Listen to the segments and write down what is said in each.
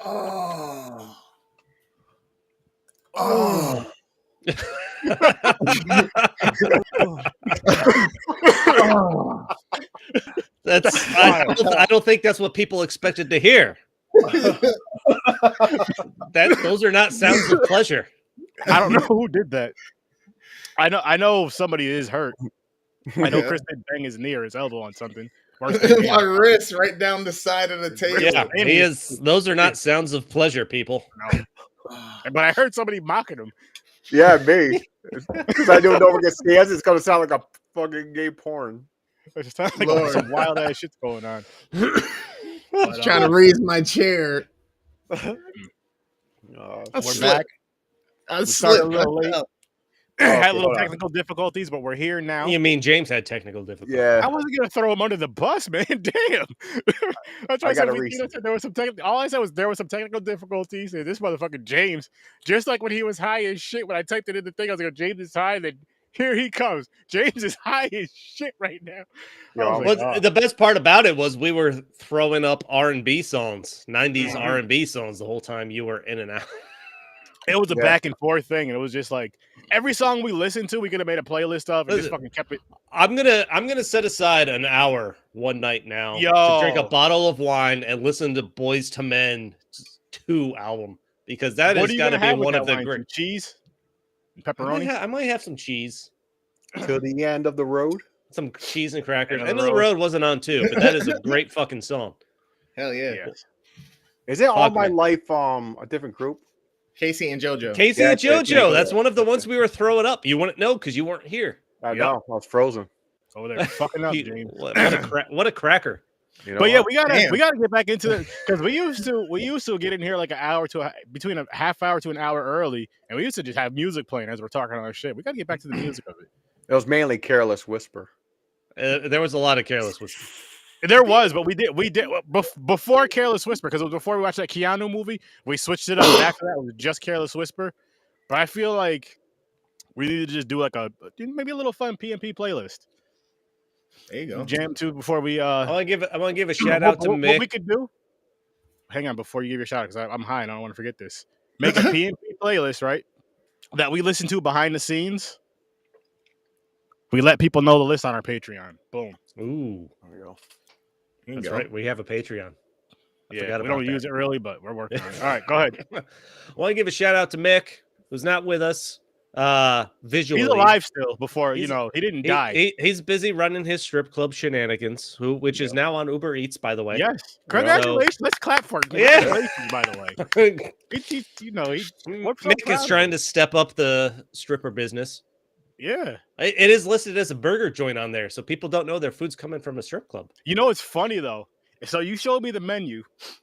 Oh. Oh. That's I don't think that's what people expected to hear. Those are not sounds of pleasure. I don't know who did that. I know somebody is hurt. I know Chris did bang his knee or his elbow on something. My wrist right down the side of the table. Yeah, he is. Those are not sounds of pleasure, people. No. But I heard somebody mocking him. Yeah, me. Because I don't know what it says. It's gonna sound like a fucking gay porn. It just sounds like some wild ass shit's going on. I was trying to raise my chair. We're back. I started a little late. Had little technical difficulties, but we're here now. You mean James had technical difficulties? Yeah. I wasn't gonna throw him under the bus, man. Damn. I said there was some technical. All I said was there was some technical difficulties, and this motherfucking James, just like when he was high as shit. When I typed it in the thing, I was like, James is high, and then here he comes. James is high as shit right now. The best part about it was we were throwing up R&B songs, 90s R&B songs the whole time you were in and out. It was a back and forth thing, and it was just like every song we listened to, we could have made a playlist of, and just fucking kept it. I'm gonna set aside an hour one night now to drink a bottle of wine and listen to Boys to Men 2 album, because that has got to be one of the great cheese, and pepperoni. I might have some cheese to the end of the road. Some cheese and crackers. End of the road wasn't on 2, but that is a great fucking song. Hell yeah! Is it All My Life? A different group. Casey and JoJo. Casey and JoJo. That's one of the ones we were throwing up. You wouldn't know because you weren't here. I know. I was frozen. Over there, fucking up, James. What a cracker! You know, but yeah, we gotta get back into it, because we used to get in here like an hour to between a half hour to an hour early, and we used to just have music playing as we're talking on our shit. We gotta get back to the music of it. It was mainly Careless Whisper. There was a lot of Careless Whisper. There was, but we did before Careless Whisper, because it was before we watched that Keanu movie. We switched it up. And after that, it was just Careless Whisper. But I feel like we need to just do like maybe a little fun PMP playlist. There you go. Jam to before we. I want to give a shout out to Mick. What we could do? Hang on, before you give your shout out, because I'm high and I don't want to forget this. Make a PMP playlist, right? That we listen to behind the scenes. We let people know the list on our Patreon. Boom. Ooh. There we go. That's right. We have a Patreon. We don't use it really, but we're working on it. All right, go ahead. I want to give a shout out to Mick, who's not with us visually. He's alive still. He didn't die. He's busy running his strip club shenanigans, which is now on Uber Eats, by the way. Yes. Congratulations. Let's clap for him. Congratulations, by the way. Mick is trying to step up the stripper business. Yeah. It is listed as a burger joint on there, so people don't know their food's coming from a strip club. You know, it's funny, though. So you showed me the menu.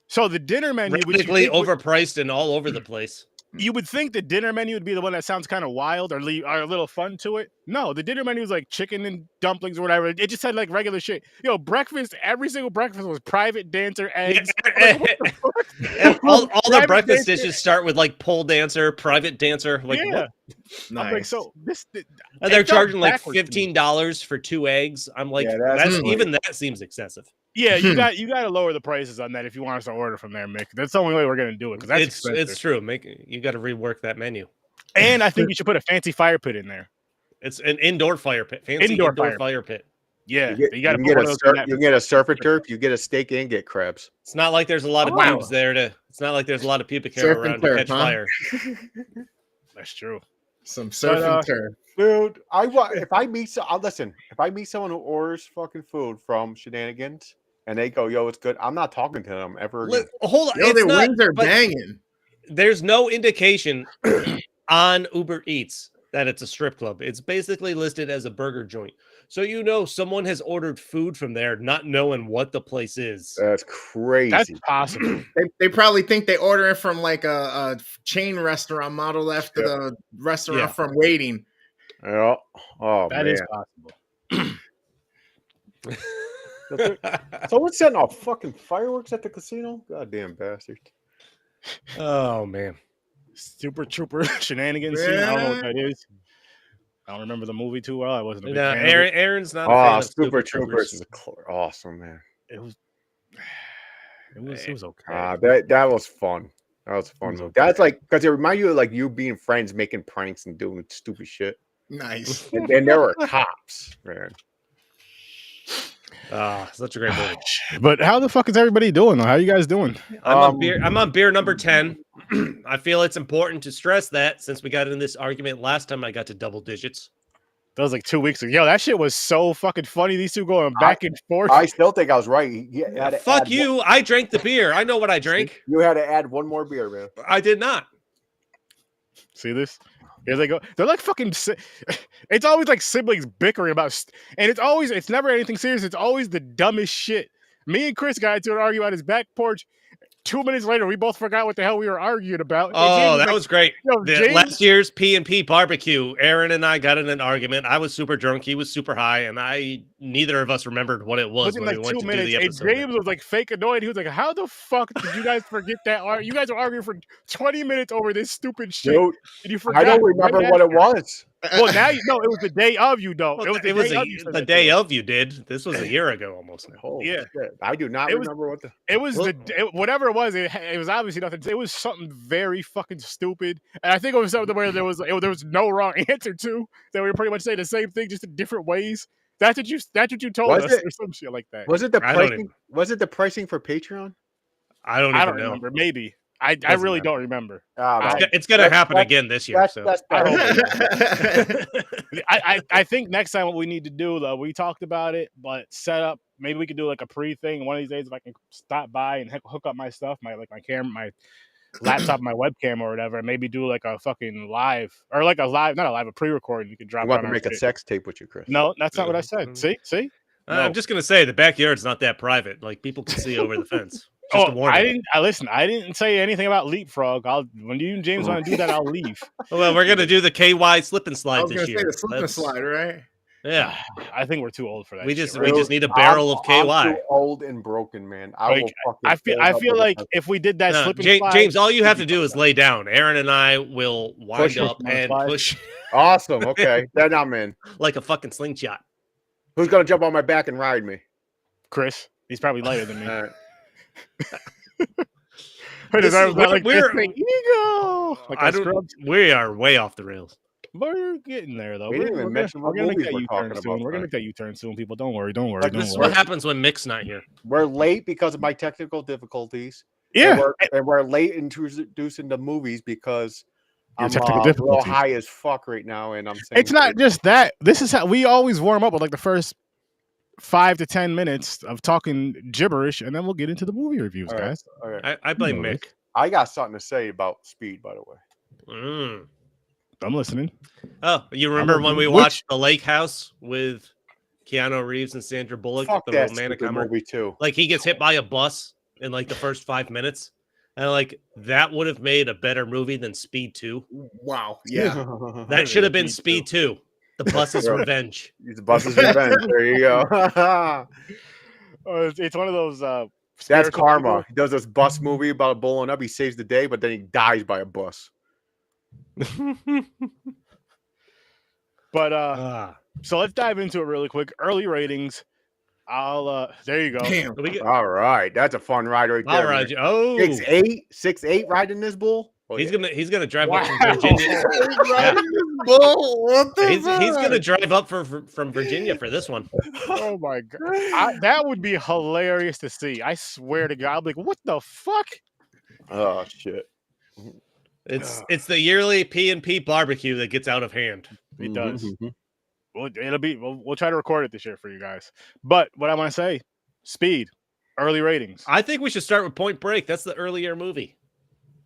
So the dinner menu... Radically overpriced and all over the place. You would think the dinner menu would be the one that sounds kind of wild or a little fun to it. No, the dinner menu was like chicken and dumplings or whatever. It just had like regular shit. Breakfast, every single breakfast was private dancer, eggs. all the breakfast dishes start with like pole dancer, private dancer. Like, what? Nice. Like, so and they're charging like $15 for 2 eggs. I'm like, even that seems excessive. Yeah, you got to lower the prices on that if you want us to order from there, Mick. That's the only way we're going to do it, because it's true. You got to rework that menu. And I think you should put a fancy fire pit in there. It's an indoor fire pit. Fancy indoor fire pit. Yeah, you got to get a surf and turf. You get a steak and get crabs. It's not like there's a lot of pubes there it's not like there's a lot of pubic hair around to catch fire. That's true. Some surf and turf. Dude, if I meet someone who orders fucking food from Shenanigans and they go, "Yo, it's good," I'm not talking to them ever again. Hold on, their wings are banging. There's no indication on Uber Eats that it's a strip club. It's basically listed as a burger joint. So someone has ordered food from there not knowing what the place is. That's crazy. That's possible. They probably think they order it from like a chain restaurant modeled after the restaurant from Waiting. Yeah. Oh, that is possible. Someone's setting off fucking fireworks at the casino? Goddamn bastard. Oh, man. Super Trooper Shenanigans scene. I don't know what that is. I don't remember the movie too well. I wasn't a big fan. Aaron's not a fan of Super Troopers is awesome, man. It was It was okay. That was fun. That was fun. Okay. That's like because it reminded you of like you being friends, making pranks and doing stupid shit. Nice. And then there were cops, man. Such a great movie. But how the fuck is everybody doing? How are you guys doing? I'm on beer number 10. I feel it's important to stress that since we got in this argument last time I got to double digits. That was like 2 weeks ago. Yo, that shit was so fucking funny. These two going back and forth. I still think I was right. Fuck you. I drank the beer. I know what I drank. You had to add one more beer, man. I did not. See this? Here they go. They're like fucking. It's always like siblings bickering about, and it's never anything serious. It's always the dumbest shit. Me and Chris got into an argument on his back porch. 2 minutes later, we both forgot what the hell we were arguing about. Oh, that was great. Yo, last year's P&P barbecue, Aaron and I got in an argument. I was super drunk. He was super high, and neither of us remembered what it was when like we went 2 to do minutes. the episode. And James was like fake annoyed. He was like, "How the fuck did you guys forget that? You guys were arguing for 20 minutes over this stupid shit. Dude, and you forgot." I don't remember what it was. Well, now you know it was the day of you, though. Well, it was the day of you did. This was a year ago almost. Holy shit. I do not remember what the. It was whatever it was. It was obviously nothing. It was something very fucking stupid, and I think it was something where there was no wrong answer to. That we were pretty much saying the same thing, just in different ways. That's what you told us, or some shit like that. Was it the pricing? Was it the pricing for Patreon? I don't know. Remember. Maybe. I really don't remember. It's gonna happen again this year. I think next time what we need to do, though, we talked about it, but set up. Maybe we could do like a pre-thing one of these days if I can stop by and hook up my stuff, my camera, my laptop, my webcam or whatever, and maybe do like a fucking live or like a pre-recording. You can drop. You want to make a sex tape with you, Chris? No, that's not what I said. See. No. I'm just gonna say the backyard's not that private. Like people can see over the fence. I didn't say anything about leapfrog. When you and James want to do that, I'll leave. Well, we're gonna do the KY slip and slide this year. The slip and slide, right? Yeah, I think we're too old for that. We just need a barrel of KY. I'm too old and broken, man. I feel like if we did that slip and slide, James, all you have to do is lay down. Aaron and I will wind up and push. Awesome. Okay, then I'm in. Like a fucking slingshot. Who's gonna jump on my back and ride me? Chris. He's probably lighter than me. We are way off the rails. We're getting there, though. We're gonna make that U-turn soon, people. Don't worry. This is what happens when Mick's not here. We're late because of my technical difficulties. Yeah, and we're late introducing the movies because I'm technical a little high as fuck right now, and I'm saying it's not just that. This is how we always warm up with like the first 5 to 10 minutes of talking gibberish, and then we'll get into the movie reviews, guys. All right. I blame Mick. I got something to say about Speed, by the way. I'm listening. Oh, you remember when we watched The Lake House with Keanu Reeves and Sandra Bullock? Fuck the that romantic movie too. Like he gets hit by a bus in like the first 5 minutes, and like that would have made a better movie than Speed 2. Wow, yeah, that should have been Speed 2. The bus's revenge. The bus's revenge. There you go. It's one of those. That's karma. He does this bus movie about blowing up. He saves the day, but then he dies by a bus. But so let's dive into it really quick. Early ratings. There you go. All right, that's a fun ride right there. All right. Oh, 6'8" riding this bull. Oh, he's gonna drive up from Virginia. He's gonna drive up from Virginia for this one. Oh my god, that would be hilarious to see. I swear to God, I'm like, what the fuck? Oh shit! It's the yearly P&P barbecue that gets out of hand. It does. Well, we'll try to record it this year for you guys. But what I want to say, Speed, early ratings. I think we should start with Point Break. That's the earlier movie.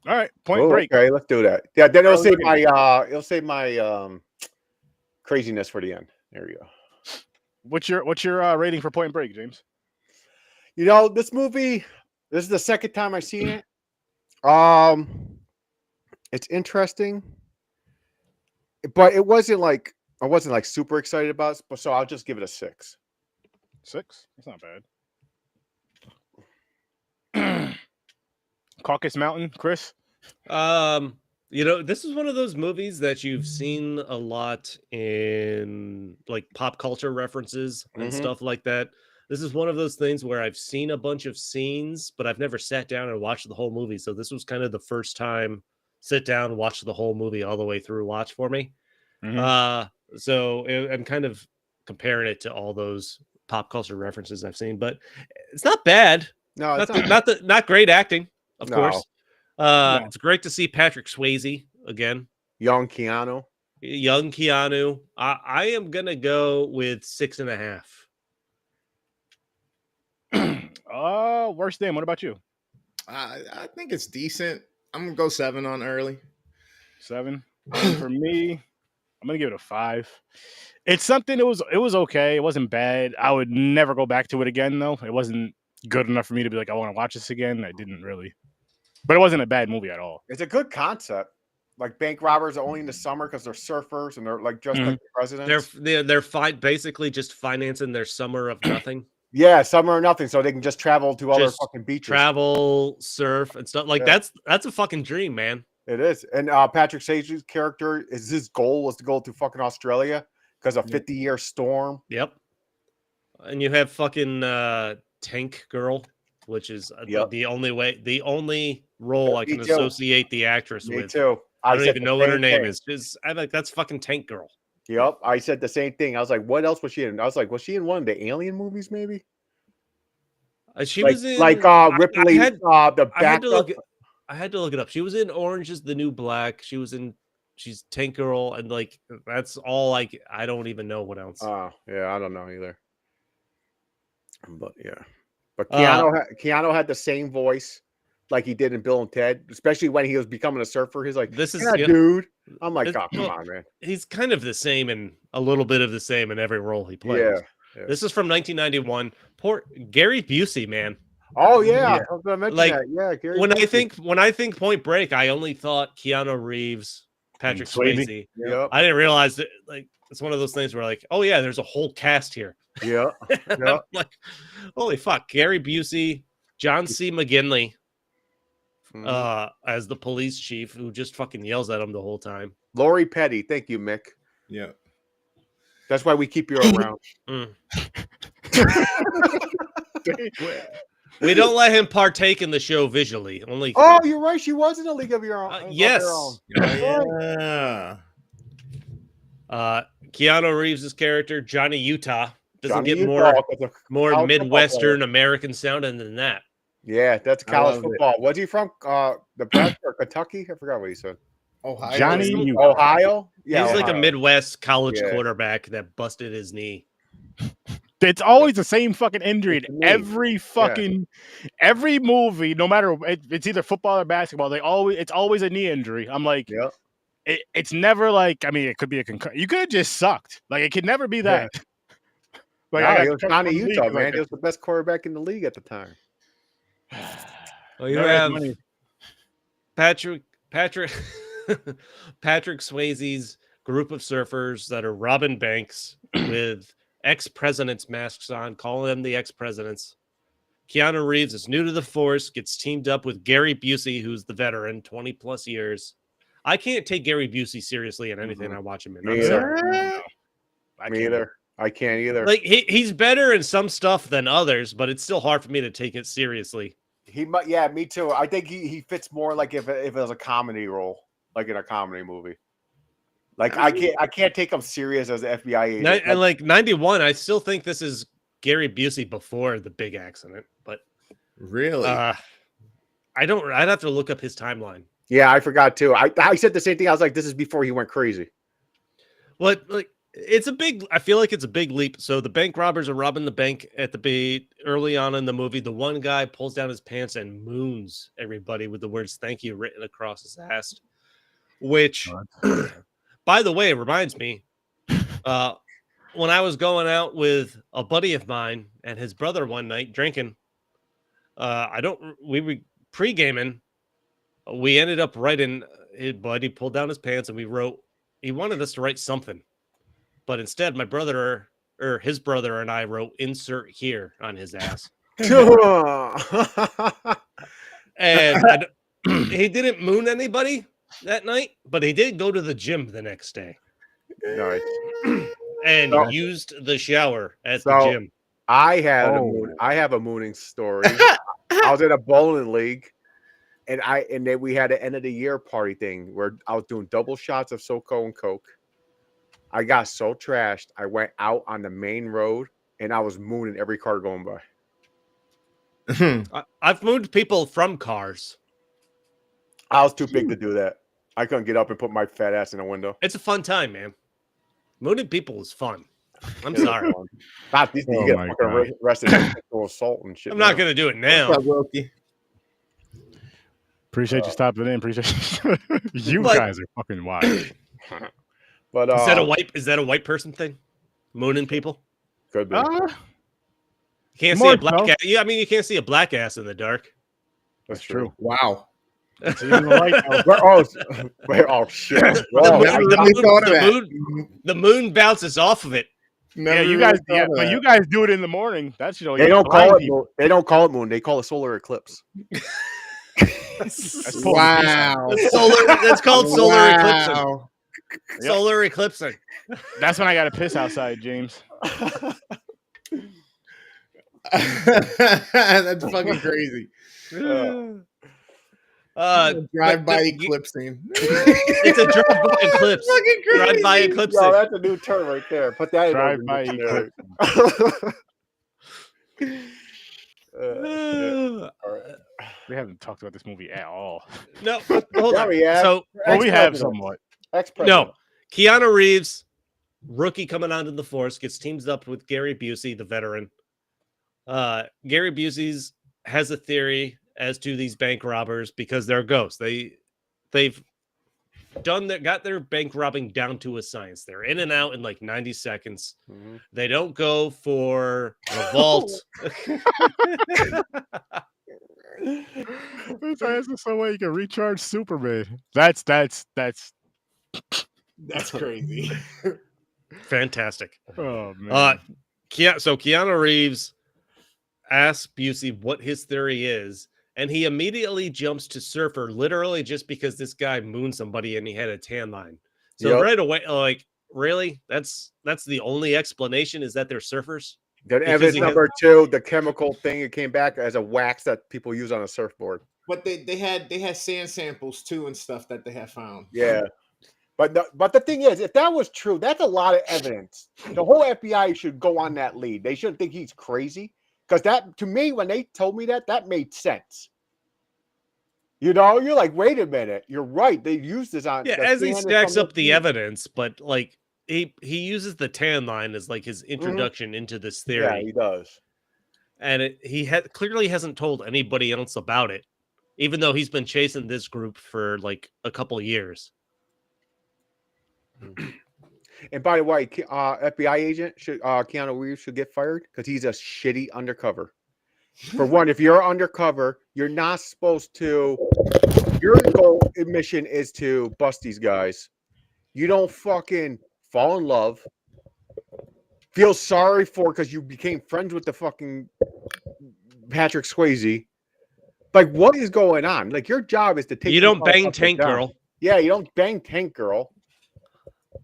All right, Point Break. Okay, let's do that. Yeah, then it'll save my craziness for the end. There you go. What's your rating for Point Break, James? You know, this movie, this is the second time I've seen it. It's interesting, but I wasn't like super excited about it, so I'll just give it a 6. 6? That's not bad. Caucasian Mountain, Chris? This is one of those movies that you've seen a lot in like pop culture references and stuff like that. this is one of those things where I've seen a bunch of scenes, but I've never sat down and watched the whole movie. So this was kind of the first time sit down, watch the whole movie all the way through watch for me. So I'm kind of comparing it to all those pop culture references I've seen, but it's not bad. No, it's not great acting, of course. No. It's great to see Patrick Swayze again. Young Keanu. I am gonna go with 6.5. Worst Damn. What about you? I think it's decent. I'm gonna go 7 on early. 7. For me, I'm gonna give it a 5. It's something. It was okay. It wasn't bad. I would never go back to it again, though. It wasn't good enough for me to be like, I want to watch this again. I didn't really, but it wasn't a bad movie at all. It's a good concept. Like bank robbers are only in the summer because they're surfers and they're like just like the presidents. They're basically just financing their summer of nothing. Yeah, summer or nothing, so they can just travel to other fucking beaches, travel, surf, and stuff like that's a fucking dream, man. It is. And Patrick Swayze's character his goal was to go to fucking Australia because of 50-year storm. Yep. And you have fucking Tank Girl, which is the only role I can associate the actress with. Me too. I don't even know what her name is. I'm like, that's fucking Tank Girl. Yep. I said the same thing. I was like, what else was she in? I was like, was she in one of the Alien movies, maybe? She was in Ripley, the backup. I had to look it up. She was in Orange is the New Black. She's Tank Girl, and like that's all I don't even know what else. Oh, yeah, I don't know either. But yeah. But Keanu had the same voice like he did in Bill and Ted, especially when he was becoming a surfer. He's like, "This is dude." I'm like, "Oh, come on, man." He's kind of the same and a little bit of the same in every role he plays. Yeah. This is from 1991. Poor Gary Busey, man. Oh yeah, I was gonna mention that. Yeah, Gary when I think Point Break, I only thought Keanu Reeves, Patrick Swayze. Yep. I didn't realize that. Like, it's one of those things where like, oh yeah, there's a whole cast here. Yeah. Like, holy fuck, Gary Busey, John C. McGinley, as the police chief who just fucking yells at him the whole time. Lori Petty, thank you, Mick. Yeah. That's why we keep you around. We don't let him partake in the show visually. Only. Oh, you're right. She was in a League of Your Own. Yes. Yeah. Keanu Reeves' character, Johnny Utah, doesn't get more Midwestern American sounding than that. Yeah, that's college football. Where's he from? Nebraska or Kentucky? I forgot what he said. Ohio. Johnny Utah. Ohio? Yeah, he's like a Midwest college quarterback that busted his knee. It's always the same fucking injury in every fucking every movie, no matter it's either football or basketball. It's always a knee injury. I'm like, it's never like, I mean, it could be a concussion. You could have just sucked. Like it could never be that. Like he was Johnny Utah, man. He was the best quarterback in the league at the time. Well, you have Patrick Swayze's group of surfers that are robbing banks with ex-presidents masks on, calling them the ex-presidents. Keanu Reeves is new to the force, gets teamed up with Gary Busey, who's the veteran, 20 plus years. I can't take Gary Busey seriously in anything I watch him in. Me either. I can't either. Like he's better in some stuff than others, but it's still hard for me to take it seriously. Me too. I think he fits more like if it was a comedy role, like in a comedy movie. Like I can't take him serious as an FBI agent. And like 91, I still think this is Gary Busey before the big accident. But really, I'd have to look up his timeline. Yeah, I forgot too. I said the same thing. I was like, this is before he went crazy. Well, like I feel like it's a big leap. So the bank robbers are robbing the bank at the early on in the movie. The one guy pulls down his pants and moons everybody with the words "thank you" written across his ass, which. By the way, it reminds me, when I was going out with a buddy of mine and his brother one night drinking, we were pre-gaming. We ended up writing, his buddy pulled down his pants and he wanted us to write something. But instead, his brother and I wrote "insert here" on his ass. And he didn't moon anybody that night, but he did go to the gym the next day. Nice. And used the shower at the gym. I have a mooning story. I was in a bowling league, and then we had an end of the year party thing where I was doing double shots of SoCo and Coke. I got so trashed, I went out on the main road and I was mooning every car going by. I've mooned people from cars. I was too big to do that. I couldn't get up and put my fat ass in a window. It's a fun time, man. Mooning people is fun. I'm sorry. Not these you get fucking arrested for sexual assault and shit. I'm not gonna do it now. Appreciate you stopping in. Appreciate you guys are fucking wild. But is that a white person thing? Mooning people? Could be. You can't see a black ass. Yeah, I mean you can't see a black ass in the dark. That's true. Wow. Oh shit! The moon bounces off of it. Yeah, you guys. Yeah, but you guys do it in the morning. That's they don't call it. They don't call it moon. They call it solar eclipse. Wow. That's called solar eclipsing. Yep. Solar eclipsing. That's when I got to piss outside, James. That's fucking crazy. Drive-by eclipsing. It's a drive-by eclipse. Drive-by eclipsing. Yo, that's a new term right there. Put that drive-by eclipse. All right. We haven't talked about this movie at all. No, hold on. We have. So we have somewhat. No, Keanu Reeves, rookie coming onto the force, gets teamed up with Gary Busey, the veteran. Gary Busey has a theory as to these bank robbers because they're ghosts. They've got their bank robbing down to a science. They're in and out in like 90 seconds. Mm-hmm. They don't go for the vault. This is some way you can recharge Superman. That's crazy. Fantastic. Oh man. So Keanu Reeves asks Busey what his theory is, and he immediately jumps to surfer, literally just because this guy mooned somebody and he had a tan line. So right away, like, really? That's the only explanation, is that they're surfers? Then evidence number 2, the chemical thing, it came back as a wax that people use on a surfboard. But they had sand samples too and stuff that they had found. Yeah. But the thing is, if that was true, that's a lot of evidence. The whole FBI should go on that lead. They shouldn't think he's crazy. Because that, to me, when they told me that made sense. You know, you're like, wait a minute. You're right. They used this on. Yeah, as he stacks up the evidence, but like he uses the tan line as like his introduction into this theory. Yeah, he does. And he clearly hasn't told anybody else about it, even though he's been chasing this group for like a couple of years. And by the way, FBI agent Keanu Reeves should get fired because he's a shitty undercover. For one, if you're undercover, you're not supposed to. Your goal mission is to bust these guys. You don't fucking fall in love, feel sorry for because you became friends with the fucking Patrick Swayze. Like, what is going on? Like, your job is to take. You don't bang Tank Girl. Yeah, you don't bang Tank Girl.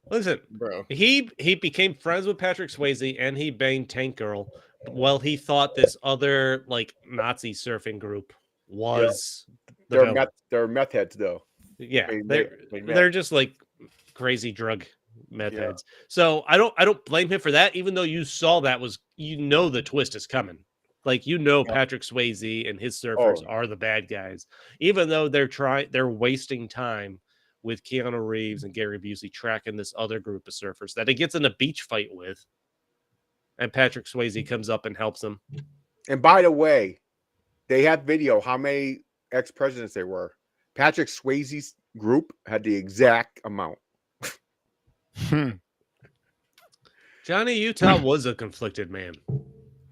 Listen, bro. He became friends with Patrick Swayze and he banged Tank Girl. Well, he thought this other like Nazi surfing group was they're meth heads though. Yeah, they're just like crazy drug meth heads. So I don't blame him for that. Even though you saw that the twist is coming. Like Patrick Swayze and his surfers are the bad guys. Even though they're wasting time with Keanu Reeves and Gary Busey tracking this other group of surfers that he gets in a beach fight with. And Patrick Swayze comes up and helps him. And by the way, they have video how many ex-presidents there were. Patrick Swayze's group had the exact amount. Johnny Utah was a conflicted man.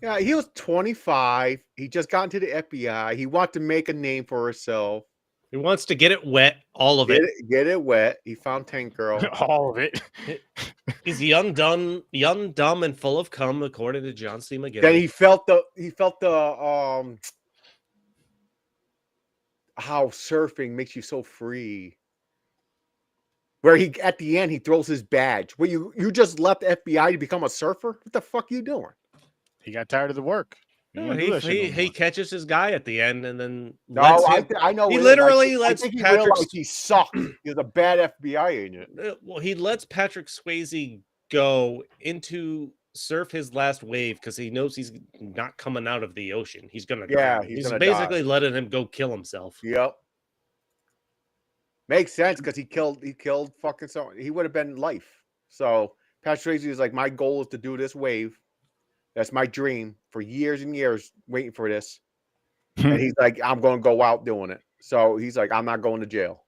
Yeah, he was 25. He just got into the FBI. He wanted to make a name for himself. He wants to get it wet, all of it. Get it wet. He found Tank Girl. All of it. He's young, dumb, and full of cum, according to John C. McGinley. Then he felt the how surfing makes you so free. Where at the end he throws his badge. Well, you just left FBI to become a surfer? What the fuck are you doing? He got tired of the work. He catches his guy at the end, and then I know he literally lets Patrick. He sucked. He was a bad FBI agent. Well, he lets Patrick Swayze go into surf his last wave because he knows he's not coming out of the ocean. He's gonna drown. He's basically letting him go kill himself. Yep. Makes sense because he killed fucking someone. He would have been life. So Patrick Swayze is like, my goal is to do this wave. That's my dream for years and years, waiting for this. And he's like, I'm going to go out doing it. So he's like, I'm not going to jail.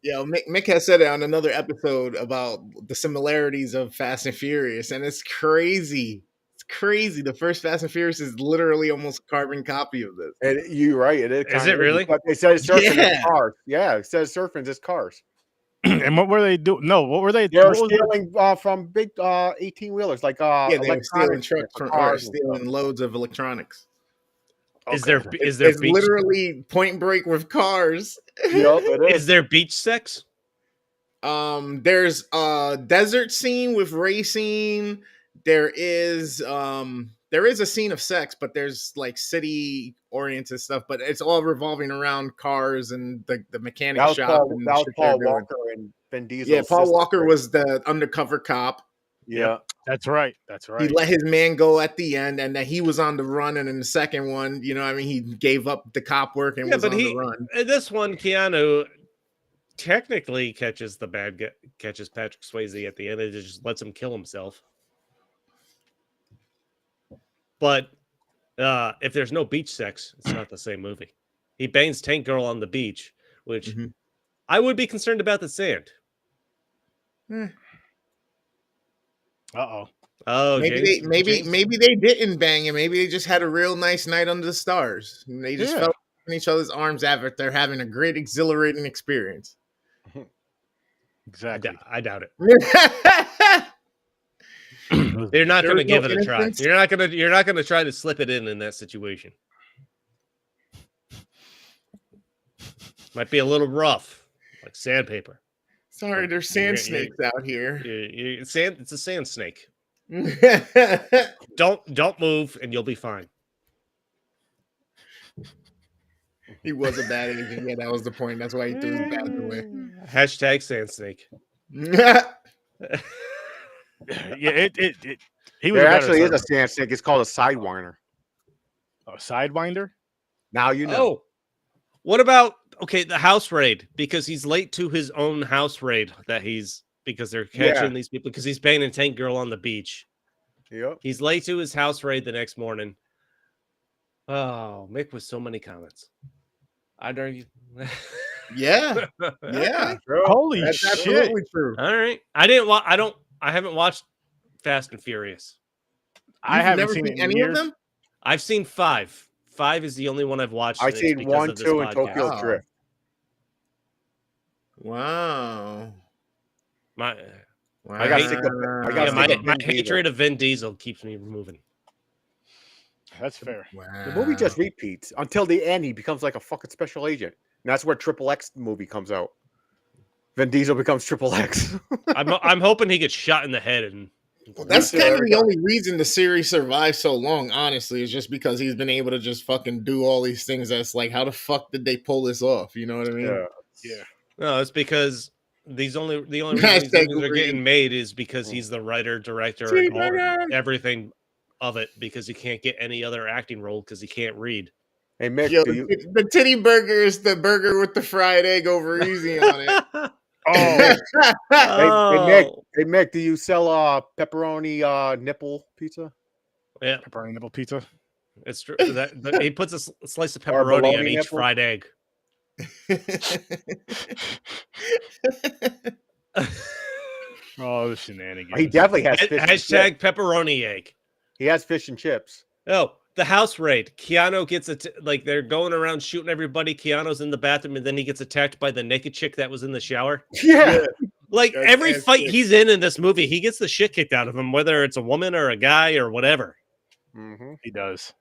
Yeah, Mick has said it on another episode about the similarities of Fast and Furious, and it's crazy. It's crazy. The first Fast and Furious is literally almost a carbon copy of this. And you're right. It is. Is it really? It says surfing is cars. Yeah, it says surfing is cars. And what were they doing? No, what were they? They were stealing from big 18-wheelers, like they were stealing trucks from cars, stealing loads of electronics. Okay. Is there it's literally Point Break with cars. Yep, it is there beach sex? There's a desert scene with racing. There is a scene of sex, but there's like city oriented stuff, but it's all revolving around cars and the mechanic shop. That was Paul Walker and Vin Diesel. Yeah, Paul Walker was the undercover cop. Yeah. That's right. He let his man go at the end, and that he was on the run. And in the second one, he gave up the cop work and was on the run. In this one, Keanu technically catches Patrick Swayze at the end. It just lets him kill himself. But if there's no beach sex, it's not the same movie. He bangs Tank Girl on the beach, which I would be concerned about the sand. Uh-oh. Oh, maybe they didn't bang him. Maybe they just had a real nice night under the stars. And they just felt in each other's arms after they're having a great, exhilarating experience. Exactly. I doubt it. You're not going to give it a try. You're not going to try to slip it in that situation. Might be a little rough, like sandpaper. Sorry, there's sand snakes out here. It's a sand snake. Don't move, and you'll be fine. He was a bad agent. Yeah, that was the point. That's why he threw his badge away. Hashtag sand snake. There actually is a sand snake. It's called a sidewinder. A sidewinder? Now you know. Oh, what about the house raid? Because he's late to his own house raid because they're catching these people because he's banging Tank Girl on the beach. Yep. He's late to his house raid the next morning. Oh, Mick with so many comments. I'd argue. Yeah. Holy That's shit! absolutely true. All right. I haven't watched Fast and Furious. I haven't never seen any of them. I've seen 5. 5 is the only one I've watched. I've seen 1, 2, and Tokyo Drift. Wow. My hatred of Vin Diesel keeps me moving. That's fair. Wow. The movie just repeats until the end. He becomes like a fucking special agent. And that's where Triple X movie comes out. Vin Diesel becomes Triple X. I'm hoping he gets shot in the head. And that's kind of the only reason the series survives so long, honestly, is just because he's been able to just fucking do all these things. That's like, how the fuck did they pull this off? You know what I mean? Yeah. No, it's because the only reason these movies are getting made is because he's the writer, director, and everything of it, because he can't get any other acting role because he can't read. Hey, Mick, the titty burger is the burger with the fried egg over easy on it. Hey, Mick, do you sell pepperoni nipple pizza? Yeah, pepperoni nipple pizza. It's true. He puts a slice of pepperoni on each fried egg. Oh, the shenanigans. He definitely has fish hashtag pepperoni egg. He has fish and chips. Oh, the house raid. Keanu gets they're going around shooting everybody. Keanu's in the bathroom, and then he gets attacked by the naked chick that was in the shower. Yeah. Like every fight he's in this movie, he gets the shit kicked out of him, whether it's a woman or a guy or whatever. Mm-hmm. He does.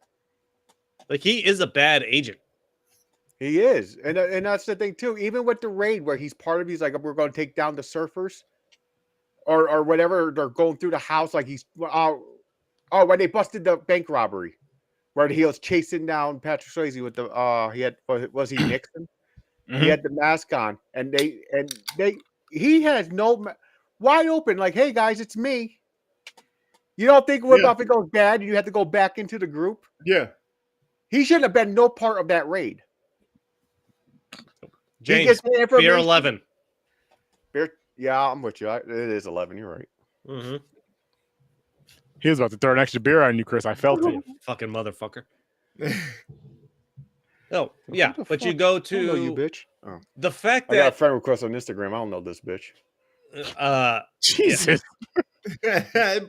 Like, he is a bad agent. He is. And that's the thing, too. Even with the raid where he's part of, he's like, we're going to take down the surfers or whatever. They're going through the house. Like, he's Oh, when they busted the bank robbery, where he was chasing down Patrick Swayze with the was he Nixon? He had the mask on, and he has wide open, like, hey guys, it's me. You don't think if it goes bad, you have to go back into the group? Yeah. He shouldn't have been no part of that raid. James, Fear 11. Yeah, I'm with you. It is 11. You're right. Mm-hmm. He was about to throw an extra beer on you, Chris. I felt it. Fucking motherfucker. Oh, yeah. But you go to... I don't know you, bitch. Oh. The fact that... I got a friend request on Instagram. I don't know this bitch. Jesus.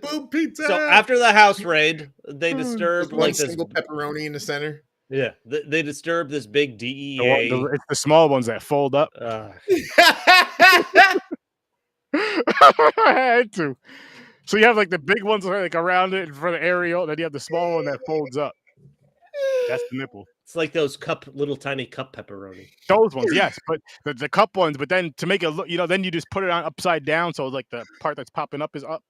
Boob pizza. So after the house raid, they disturb like this single pepperoni in the center. Yeah, they disturb this big DEA. It's the small ones that fold up. I had to. So you have like the big ones like around it for the aerial, then you have the small one that folds up. That's the nipple. It's like those little tiny cup pepperoni. Those ones, yes, but the cup ones. But then to make it look, then you just put it on upside down, so like the part that's popping up is up.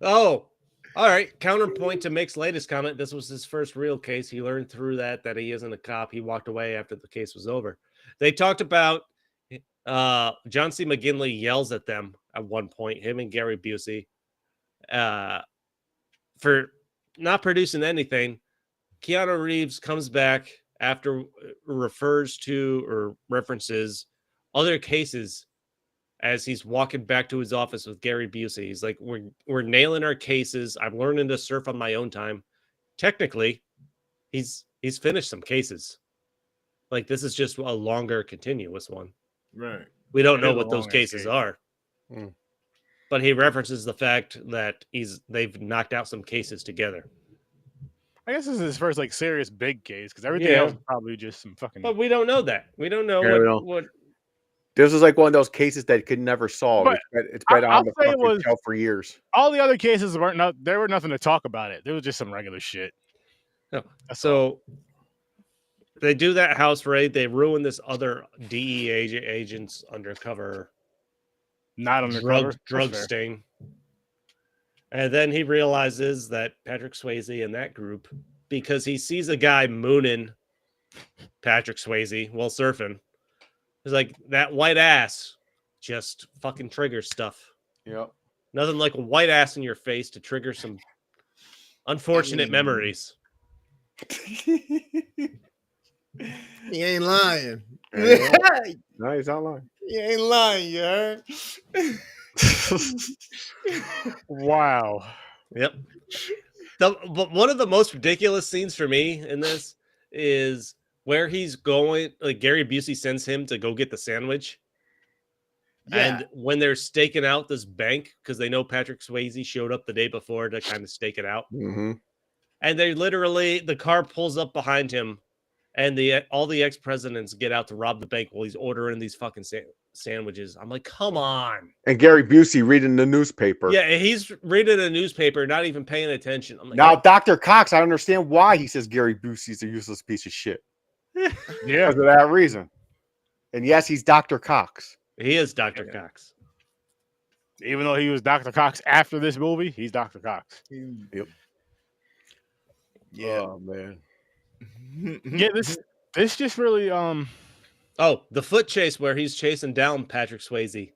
Oh, all right. Counterpoint to Mick's latest comment. This was his first real case. He learned through that he isn't a cop. He walked away after the case was over. They talked about John C. McGinley yells at them at one point, him and Gary Busey, for not producing anything. Keanu Reeves comes back after refers to or references other cases as he's walking back to his office with Gary Busey. He's like, we're nailing our cases. I'm learning to surf on my own time. Technically, he's finished some cases. Like, this is just a longer, continuous one. Right. We don't know what those cases are. But he references the fact that they've knocked out some cases together. I guess this is his first like serious big case because everything else is probably just some fucking. But we don't know that. We don't know what. This is like one of those cases that could never solve. It's been on the fucking shelf for years. All the other cases there were nothing to talk about it. There was just some regular shit. No. So they do that house raid. They ruin this other DEA agent's undercover. Not undercover. Drug sting. And then he realizes that Patrick Swayze in that group, because he sees a guy mooning Patrick Swayze while surfing. He's like, that white ass just fucking triggers stuff. Yep. Nothing like a white ass in your face to trigger some unfortunate memories. He ain't lying. No, he's not lying. He ain't lying, you heard? Wow. Yep. But one of the most ridiculous scenes for me in this is where he's going. Like, Gary Busey sends him to go get the sandwich. Yeah. And when they're staking out this bank, because they know Patrick Swayze showed up the day before to kind of stake it out. Mm-hmm. And the car pulls up behind him, and all the ex-presidents get out to rob the bank while he's ordering these fucking sandwiches. I'm like, come on. And Gary Busey reading the newspaper. Yeah, he's reading a newspaper, not even paying attention. I'm like, now, Dr. Cox, I understand why he says Gary Busey's a useless piece of shit. Yeah. Because of that reason. And yes, he's Dr. Cox. He is Dr. Cox. Even though he was Dr. Cox after this movie, he's Dr. Cox. Yep. Yeah. Oh, man. Yeah, this just really the foot chase where he's chasing down Patrick Swayze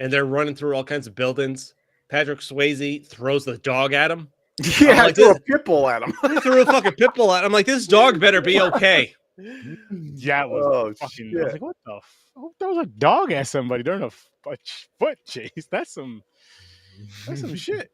and they're running through all kinds of buildings. Patrick Swayze throws the dog at him. Yeah, like, threw a pit bull at him. He threw a fucking pit bull at him. I'm like, this dog better be okay. Yeah, it was fucking. Shit. I was like, what the? Who throws a dog at somebody during a foot chase? That's some shit.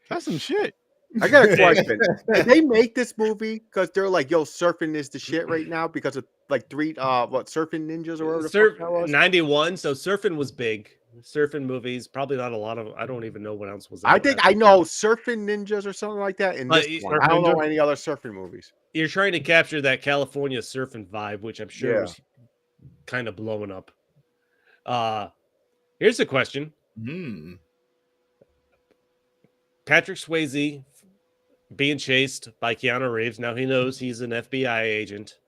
That's some shit. I got a question. Did they make this movie because they're like, yo, surfing is the shit right now because of like surfing ninjas or whatever the fuck that was? 91, so surfing was big. Surfing movies, probably not a lot of. I don't even know what else was. I think I know surfing ninjas or something like that. In this one. I don't know any other surfing movies. You're trying to capture that California surfing vibe, which I'm sure is kind of blowing up. Here's a question. Patrick Swayze being chased by Keanu Reeves. Now he knows he's an FBI agent.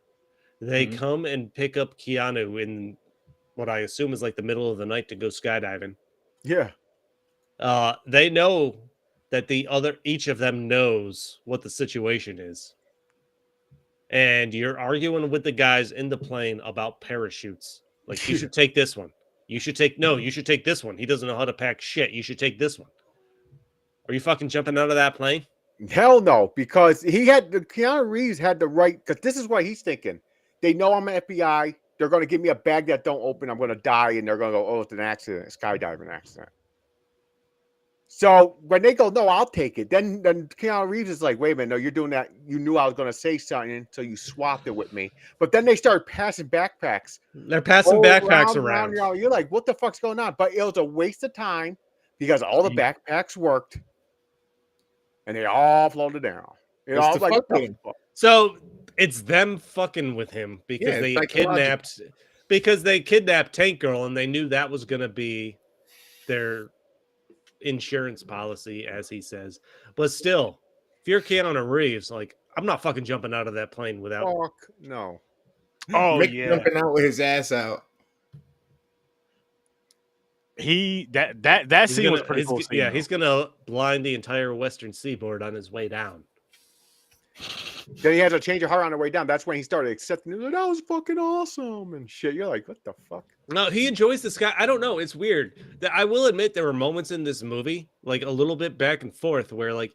They come and pick up Keanu in what I assume is like the middle of the night to go skydiving. Yeah. They know that each of them knows what the situation is. And you're arguing with the guys in the plane about parachutes. Like, you should take this one. You should take this one. He doesn't know how to pack shit. You should take this one. Are you fucking jumping out of that plane? Hell no, because Keanu Reeves had the right, because this is what he's thinking. They know I'm an FBI. They're going to give me a bag that don't open. I'm going to die. And they're going to go, oh, it's an accident, a skydiving accident. So when they go, no, I'll take it. Then Keanu Reeves is like, wait a minute, no, you're doing that. You knew I was going to say something, so you swapped it with me. But then they start passing backpacks. They're passing backpacks around. You're like, what the fuck's going on? But it was a waste of time because all the backpacks worked. And they all floated down. You know, I was like, so it's them fucking with him because they kidnapped Tank Girl, and they knew that was going to be their insurance policy, as he says. But still, if you're Keanu Reeves, like, I'm not fucking jumping out of that plane without. Fuck no. Oh, Rick jumping out with his ass out. That scene was pretty cool. Yeah, he's gonna blind the entire Western Seaboard on his way down. Then he had to change of heart on the way down. That's when he started accepting it. Like, that was fucking awesome and shit. You're like, what the fuck? No, he enjoys this guy. I don't know. It's weird. I will admit there were moments in this movie, like a little bit back and forth, where like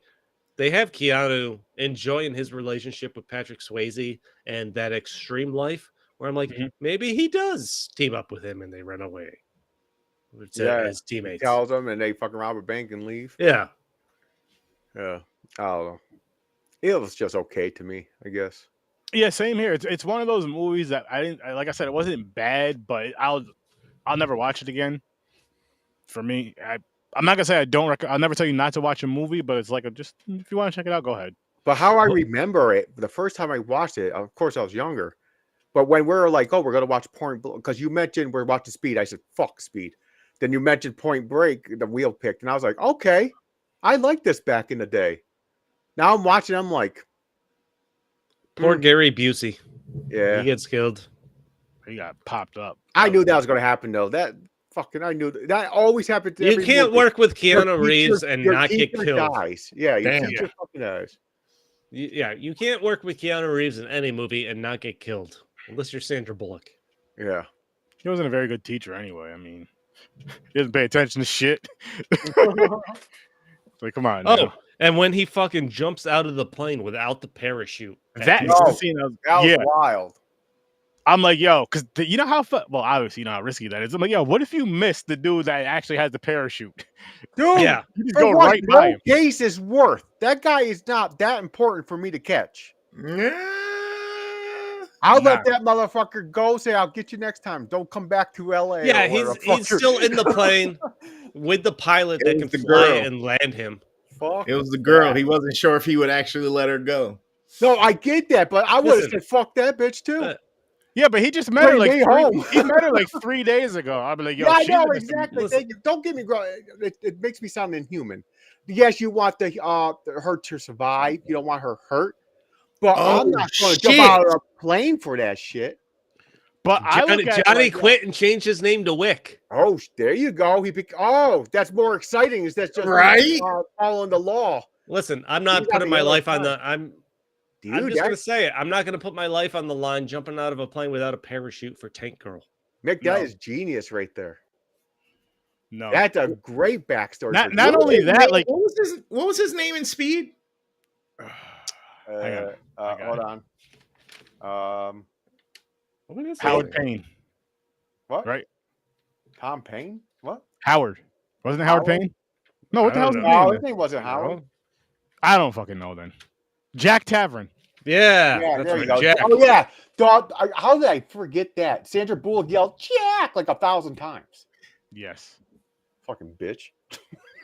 they have Keanu enjoying his relationship with Patrick Swayze and that extreme life, where I'm like, maybe he does team up with him and they run away. His teammates. He tells them and they fucking rob a bank and leave. Yeah. Yeah. I don't know. It was just okay to me, I guess. Yeah, same here. It's one of those movies that like I said, it wasn't bad, but I'll never watch it again. For me, I'm not gonna say I'll never tell you not to watch a movie, but it's like just if you want to check it out, go ahead. But how I remember it, the first time I watched it, of course I was younger. But when we're like, oh, we're gonna watch Point Blank, because you mentioned we're watching Speed, I said, fuck Speed. Then you mentioned Point Break, the wheel picked, and I was like, okay, I liked this back in the day. Now I'm watching, I'm like, poor Gary Busey. Yeah, he gets killed. He got popped up. I knew that was going to happen, though. I knew that always happened to you can't work with Keanu Reeves and not get killed. Dies. Yeah, your teacher fucking dies. Yeah, you can't work with Keanu Reeves in any movie and not get killed, unless you're Sandra Bullock. Yeah. He wasn't a very good teacher anyway. I mean, he doesn't pay attention to shit. Like, come on. Now. And when he fucking jumps out of the plane without the parachute. That was wild. I'm like, yo, because you know how obviously you know how risky that is. I'm like, yo, what if you miss the dude that actually has the parachute? Dude, yeah, you just go right by him. Case is worth. That guy is not that important for me to catch. I'll let that motherfucker go. Say, I'll get you next time. Don't come back to LA. Yeah, he's still in the plane with the pilot that can fly and land him. It was the girl. He wasn't sure if he would actually let her go. No, I get that, but I would have said, fuck that bitch too. Yeah, but he just met her like 3 days ago. I'll be like, yo, yeah, I know, exactly. Don't get me wrong. It makes me sound inhuman. Yes, you want her to survive. You don't want her hurt. But I'm not going to jump out of a plane for that shit. But Johnny quit and changed his name to Wick. Oh, there you go. That's more exciting. Is that just right? Following the law? Listen, I'm not putting my life on the. I'm just gonna say it. I'm not gonna put my life on the line jumping out of a plane without a parachute for Tank Girl. Mick, that is genius right there. No, that's a great backstory. Not only that, like what was his name in Speed? Hold on. Howard Payne. What? Right? Tom Payne? What? Howard. Wasn't it Howard Payne? No, what the hell's his name? No, his name wasn't Howard. I don't fucking know then. Jack Tavern. Yeah, there you go. Jack. Oh yeah. Dog, how did I forget that? Sandra Bullock yelled Jack like 1,000 times. Yes. Fucking bitch.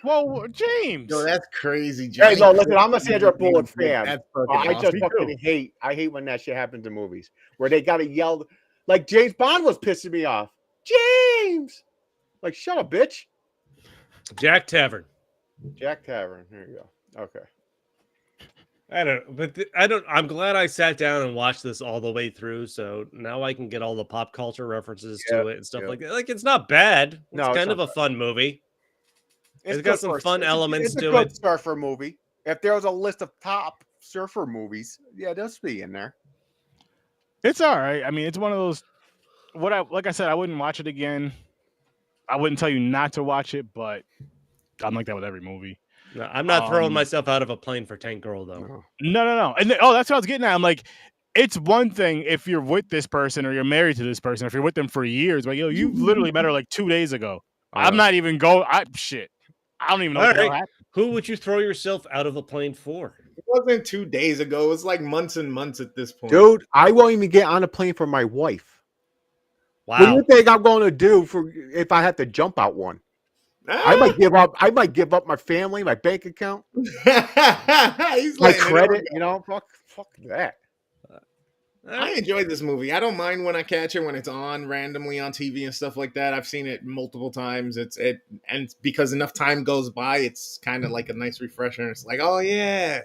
Whoa, James. Yo, that's crazy, James. Hey, no, listen, I'm a Sandra Bullock fan. That's I just fucking hate when that shit happens in movies where they gotta yell like James Bond was pissing me off. James, like shut up, bitch. Jack Tavern. Jack Tavern. Here you go. Okay. I'm glad I sat down and watched this all the way through, so now I can get all the pop culture references to it and stuff like that. Like, it's not bad. It's kind of a fun movie. It's got some fun elements to it. It's a good surfer movie. If there was a list of top surfer movies, yeah, this be in there. It's all right. I mean, it's one of those. Like I said, I wouldn't watch it again. I wouldn't tell you not to watch it, but I'm like that with every movie. No, I'm not throwing myself out of a plane for Tank Girl though. No. And that's what I was getting at. I'm like, it's one thing if you're with this person or you're married to this person, if you're with them for years, but you literally met her like 2 days ago. I'm not even going. Shit. I don't even know what happened. Who would you throw yourself out of a plane for? It wasn't 2 days ago. It was like months and months at this point. Dude, I won't even get on a plane for my wife. Wow. What do you think I'm going to do if I have to jump out one? I might give up. I might give up my family, my bank account, my credit. Fuck that. I enjoyed this movie. I don't mind when I catch it when it's on randomly on TV and stuff like that. I've seen it multiple times. And because enough time goes by, it's kind of like a nice refresher. It's like, oh yeah,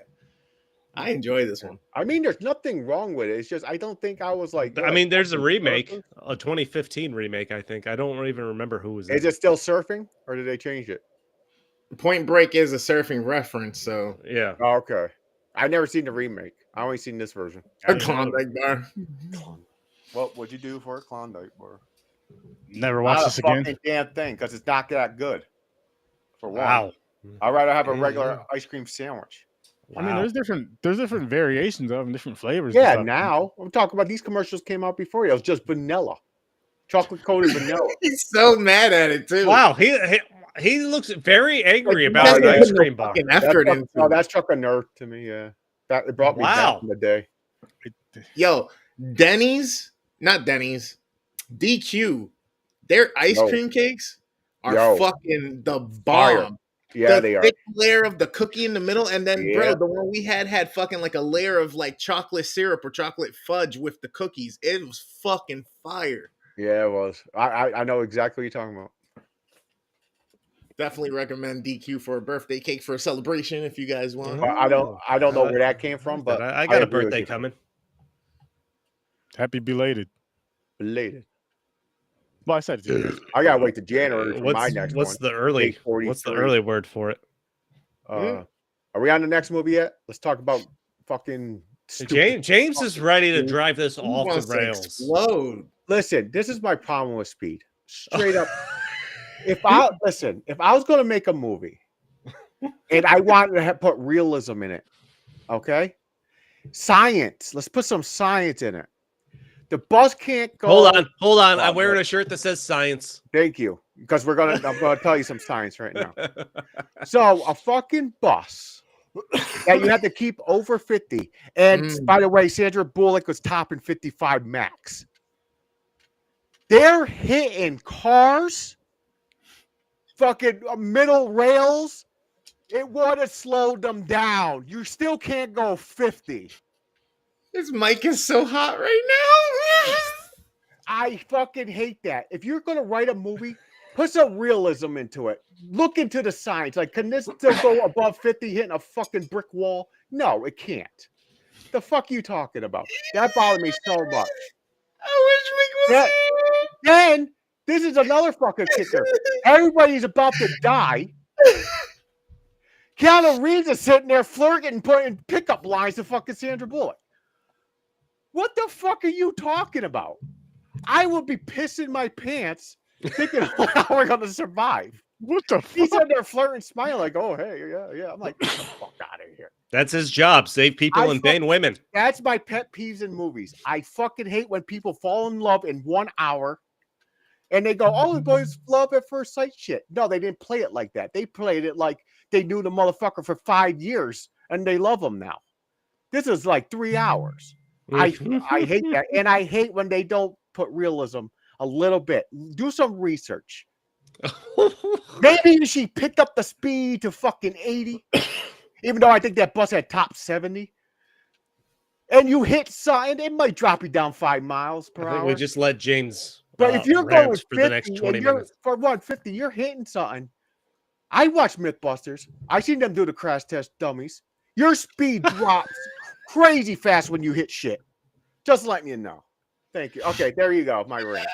I enjoy this one. I mean, there's nothing wrong with it. It's just I don't think I was like. I mean, there's a remake, a 2015 remake. I think I don't even remember who was. Is it still surfing, or did they change it? Point Break is a surfing reference, so yeah. Oh, okay, I've never seen the remake. I only seen this version. A Klondike bar. What'd you do for a Klondike bar? Never watch this again. Fucking damn thing, because it's not that good. For one. Wow. I'd rather have a regular ice cream sandwich. Wow. I mean, there's different variations of them, different flavors. Yeah, now I'm talking about these commercials came out before. It was just vanilla, chocolate coated vanilla. He's so mad at it too. Wow, he looks very angry about an ice cream bar. That's struck a nerve to me. Yeah, it brought me back in the day. Yo, not Denny's, DQ, their ice cream cakes are fucking the bomb. Fire. Yeah, they are. Thick layer of the cookie in the middle, and then bro, the one we had fucking like a layer of like chocolate syrup or chocolate fudge with the cookies. It was fucking fire. Yeah, it was. I know exactly what you're talking about. Definitely recommend DQ for a birthday cake for a celebration if you guys want. I don't know where that came from, but I got a birthday coming. Happy belated. Well, I said it. I gotta wait to January for my next one. What's the early word for it? Are we on the next movie yet? Let's talk about fucking James is ready to drive this off the rails. Explode. Listen, this is my problem with Speed. Straight up. If I was gonna make a movie and I wanted to put realism in it, okay? Science. Let's put some science in it. The bus can't go. Hold on. I'm wearing a shirt that says science. Thank you. Because I'm gonna tell you some science right now. So a fucking bus that you have to keep over 50. And by the way, Sandra Bullock was topping 55 max. They're hitting cars, fucking middle rails. It would have slowed them down. You still can't go 50. This mic is so hot right now. I fucking hate that. If you're going to write a movie, put some realism into it. Look into the science. Like, can this still go above 50 hitting a fucking brick wall? No, it can't. The fuck you talking about? That bothered me so much. I wish Mick was here. Then, this is another fucking kicker. Everybody's about to die. Keanu Reeves is sitting there flirting and putting pickup lines to fucking Sandra Bullock. What the fuck are you talking about? I would be pissing my pants thinking how we're going to survive. What the fuck? He's in there flirting, smiling like, oh, hey, yeah. I'm like, get the fuck out of here. That's his job. Save people and ban women. That's my pet peeves in movies. I fucking hate when people fall in love in 1 hour and they go, oh, the boys love at first sight shit. No, they didn't play it like that. They played it like they knew the motherfucker for 5 years and they love him now. This is like 3 hours. I hate that. And I hate when they don't put realism a little bit. Do some research. Maybe she picked up the speed to fucking 80, even though I think that bus had top 70. And you hit something, it might drop you down 5 miles per hour. We just let James. But if you're going 50, for the next 20 minutes for 150, you're hitting something. I watch Mythbusters. I seen them do the crash test dummies. Your speed drops crazy fast when you hit shit. Just letting you know. Thank you. Okay, there you go. My rant.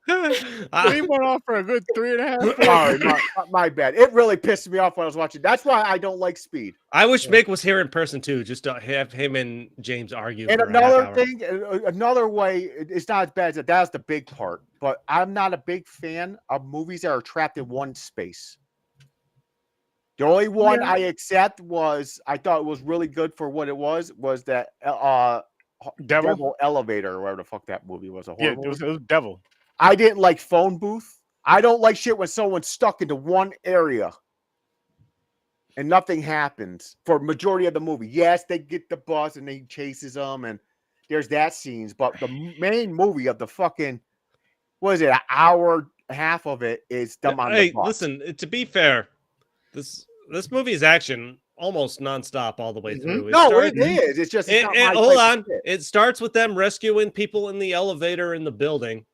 He went off for a good 3.5. Sorry, my bad. It really pissed me off when I was watching. That's why I don't like Speed. I wish Mick was here in person too, just to have him and James argue. And another thing, another way, it's not as bad as that. That's the big part. But I'm not a big fan of movies that are trapped in one space. The only one I accept I thought it was really good for what it was that Devil Elevator, or whatever the fuck that movie was. It was Devil. I didn't like Phone Booth. I don't like shit when someone's stuck into one area and nothing happens for majority of the movie. Yes, they get the bus and he chases them, and there's that scenes, but the main movie of the fucking, what is it, an hour half of it is them on the bus. Listen, to be fair, this movie is action almost nonstop all the way through. It is. It's just hold on. It starts with them rescuing people in the elevator in the building.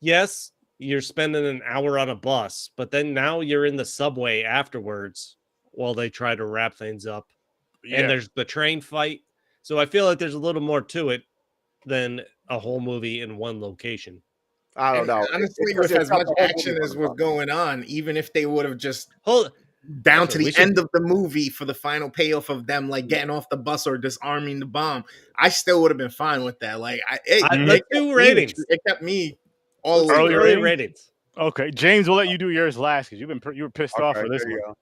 Yes, you're spending an hour on a bus, but then now you're in the subway afterwards while they try to wrap things up. Yeah. And there's the train fight. So I feel like there's a little more to it than a whole movie in one location. I don't know. Honestly, with as much action as was going on, even if they would have just down to the end of the movie for the final payoff of them like getting off the bus or disarming the bomb, I still would have been fine with that. Like, let's do ratings. It kept me all early ratings. Okay, James, we'll let you do yours last because you were pissed off for this one.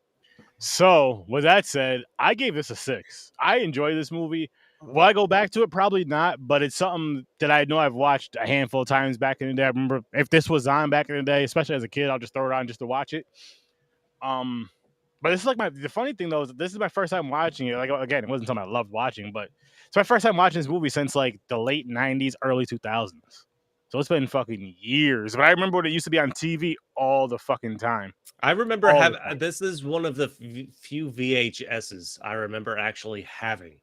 So, with that said, I gave this a 6. I enjoy this movie. Will I go back to it? Probably not, but it's something that I know I've watched a handful of times back in the day. I remember if this was on back in the day, especially as a kid, I'll just throw it on just to watch it. But it's like the funny thing though is this is my first time watching it. Like, again, it wasn't something I loved watching, but it's my first time watching this movie since like the late 90s, early 2000s. So it's been fucking years. But I remember when it used to be on TV all the fucking time. I remember this is one of the few VHSs I remember actually having.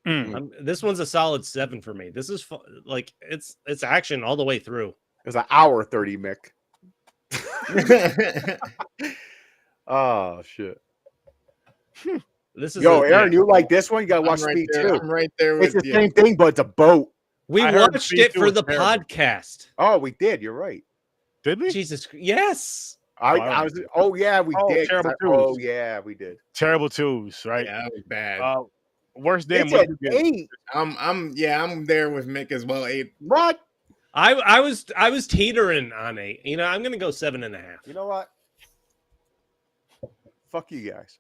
This one's a solid 7 for me. This is like it's action all the way through. It's an hour 30, Mick. Oh shit! This is Aaron, you like this one? You gotta watch Speed too. I'm right there with you. It's the same thing, but it's a boat. We watched it for the podcast. Oh, we did. You're right. Did we? Jesus, yes. I was. Oh yeah, we did. Oh yeah, we did. Terrible twos, right? Yeah, that was bad. Worst damn. It's an 8. I'm there with Mick as well. 8. What? I was teetering on 8. You know, I'm gonna go 7.5. You know what? Fuck you guys.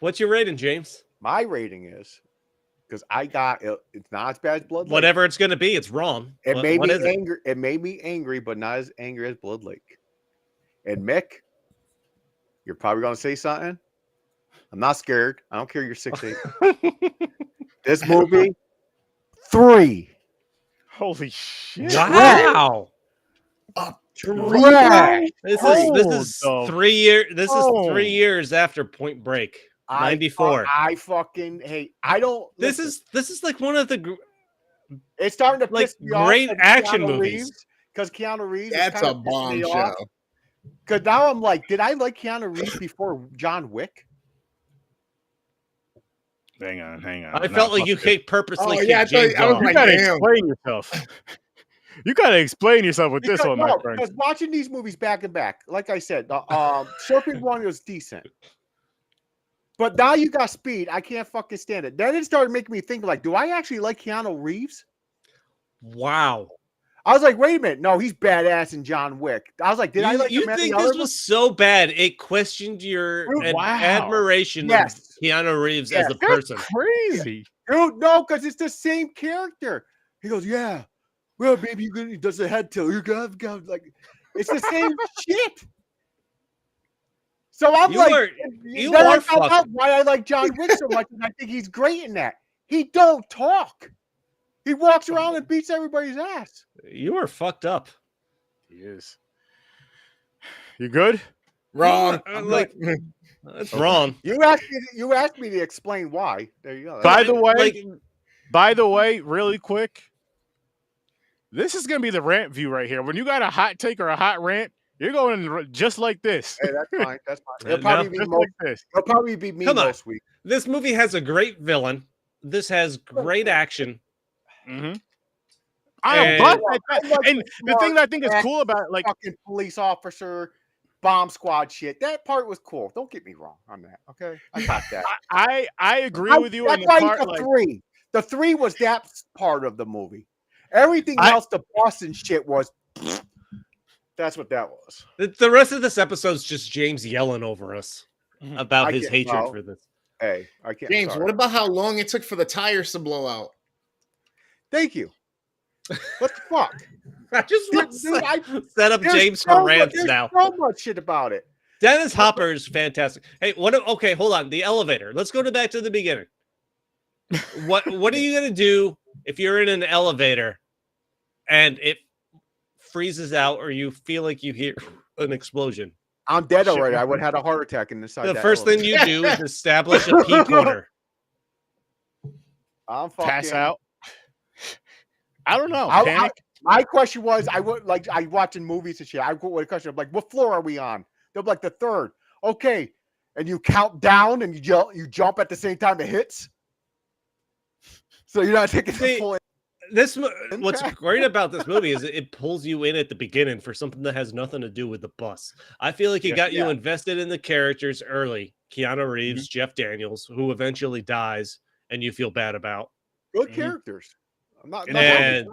What's your rating, James? My rating is because I got it. It's not as bad as Blood Lake. Whatever it's gonna be, it's wrong. It made me angry. It made me angry, but not as angry as Blood Lake. And Mick, you're probably gonna say something. I'm not scared. I don't care. You're 6'8". This movie, 3. Holy shit! Wow. This is 3 years. This is 3 years after Point Break. 94. I fucking hate. I don't. This is like one of the. It's starting to piss me off. Great action movies. Because Keanu Reeves. That's a bombshell. Because now I'm like, did I like Keanu Reeves before John Wick? Hang on. I felt like you purposely. I was like, you gotta explain yourself. You gotta explain yourself with this one, my friend. Because watching these movies back to back, like I said, the Serpent one was decent. But now you got Speed. I can't fucking stand it. Then it started making me think, like, do I actually like Keanu Reeves? Wow. I was like, wait a minute. No, he's badass in John Wick. I was like, did I like you him think this was so bad it questioned your admiration of Keanu Reeves as a person? Crazy. Dude, no, because it's the same character. He goes, yeah. Well, baby, he does a head tilt. You got like, it's the same shit. So I'm you are found out why I like John Wick so much, and I think he's great in that. He don't talk. He walks around and beats everybody's ass. You are fucked up. He is. You good? Wrong. That's wrong. You asked me to explain why. There you go. By the way, really quick. This is gonna be the rant view right here. When you got a hot take or a hot rant, you're going just like this. Hey, that's fine. That's fine. It'll probably be me most week. This movie has a great villain. This has great action. Mm-hmm. on a bus like that. And the thing that I think is cool about like fucking police officer bomb squad shit, that part was cool. Don't get me wrong on that. Okay, I got that. I agree with you. That's why the three was that part of the movie. Everything else, the Boston shit was. That's what that was. The rest of this episode's just James yelling over us about his hatred for this. Hey, I can't. James, what about how long it took for the tires to blow out? Thank you. What the fuck? I just want to set up James for rants now. So much shit about it. Dennis Hopper is fantastic. Hey, okay, hold on. The elevator. Let's go back to the beginning. What are you gonna do if you're in an elevator and it freezes out or you feel like you hear an explosion? I'm dead already. I would have had a heart attack in the side. The first thing you do is establish a pee corner. I'm fucking pass out. I don't know. My question was, I watching movies and shit. I go with a question. I'm like, what floor are we on? They're like the third. Okay, and you count down and you jump at the same time it hits. So you're not taking the full. What's great about this movie is it pulls you in at the beginning for something that has nothing to do with the bus. I feel like it got you invested in the characters early. Keanu Reeves, Jeff Daniels, who eventually dies, and you feel bad about. Good characters. I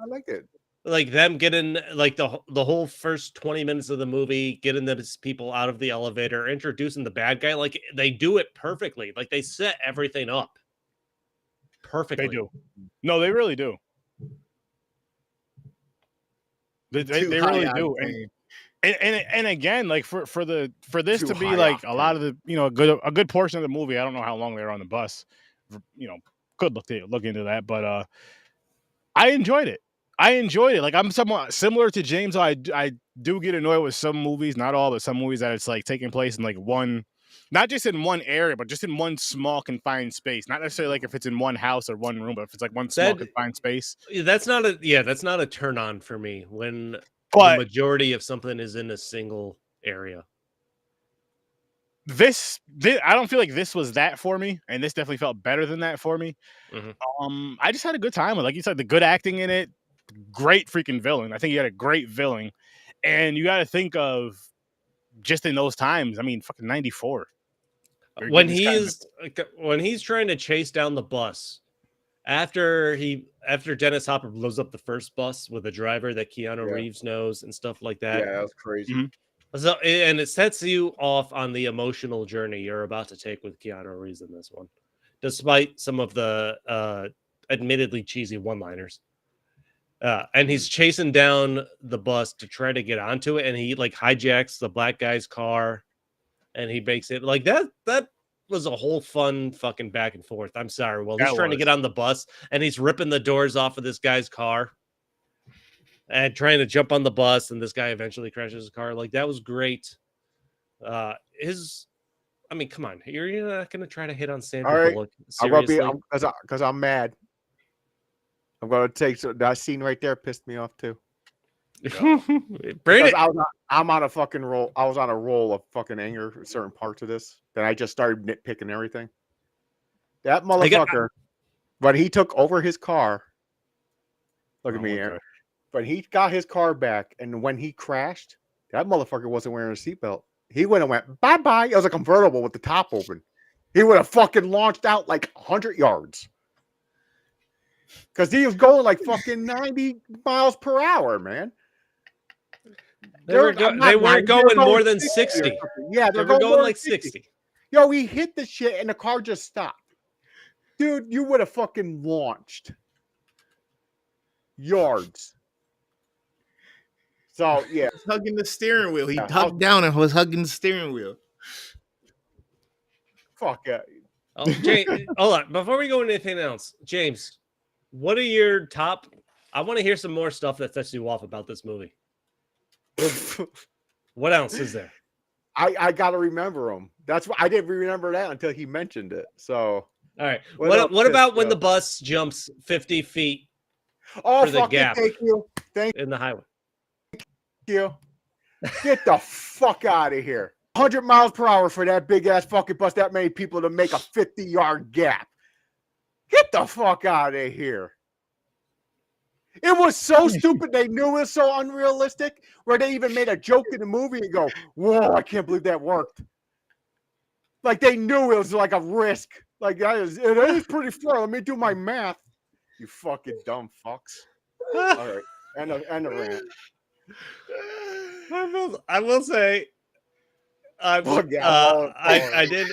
like it. Like them getting like the whole first 20 minutes of the movie, getting those people out of the elevator, introducing the bad guy. Like they do it perfectly. Like they set everything up perfectly. They do. No, they really do. They really do. And again, like for this to be like a lot of the a good portion of the movie. I don't know how long they were on the bus. Could look into that, but I enjoyed it. Like I'm somewhat similar to James. I do get annoyed with some movies, not all, but some movies that it's like taking place in like one, not just in one area, but just in one small confined space. Not necessarily like if it's in one house or one room, but if it's like one small confined space. That's not a turn on for me when the majority of something is in a single area. This I don't feel like this was that for me, and this definitely felt better than that for me. I just had a good time with, like you said, the good acting in it. Great freaking villain. I think you had a great villain, and you got to think of just in those times. I mean, fucking 94. When he's trying to chase down the bus after Dennis Hopper blows up the first bus with a driver that Keanu Reeves knows and stuff like that. Yeah, that was crazy. So, and it sets you off on the emotional journey you're about to take with Keanu Reeves in this one, despite some of the admittedly cheesy one-liners. And he's chasing down the bus to try to get onto it, and he like hijacks the black guy's car, and he makes it like that. That was a whole fun fucking back and forth. I'm sorry. Well, he's trying to get on the bus, and he's ripping the doors off of this guy's car and trying to jump on the bus, and this guy eventually crashes his car. Like that was great. I mean, come on, you're not gonna try to hit on Sandra Bullock. Seriously? Because I'm mad. I'm gonna take that scene right there. Pissed me off too. I'm on a fucking roll. I was on a roll of fucking anger for certain parts of this. Then I just started nitpicking everything. That motherfucker, when he took over his car, look at me, Aaron. But he got his car back, and when he crashed, that motherfucker wasn't wearing a seatbelt. He went and went bye-bye. It was a convertible with the top open. He would have fucking launched out like 100 yards. Because he was going like fucking 90 miles per hour, man. They weren't going more than 60. Yeah, they were going like 60. Yo, he hit the shit and the car just stopped. Dude, you would have fucking launched yards. So, yeah. He was hugging the steering wheel. He ducked down and was hugging the steering wheel. Fuck yeah. Oh, James, hold on. Before we go into anything else, James, what are your top? I want to hear some more stuff that sets you off about this movie. What else is there? I gotta remember them. That's what I didn't remember that until he mentioned it. So, all right. What about when the bus jumps 50 feet? Oh, for the gap thank you. In the highway. Thank you. Get the fuck out of here. 100 miles per hour for that big ass fucking bus. That many people to make a 50-yard gap. Get the fuck out of here. It was so stupid. They knew it was so unrealistic, where they even made a joke in the movie and go, "Whoa, I can't believe that worked." Like they knew it was like a risk. Like it is pretty far. Let me do my math. You fucking dumb fucks. All right, and a rant. I will say, I did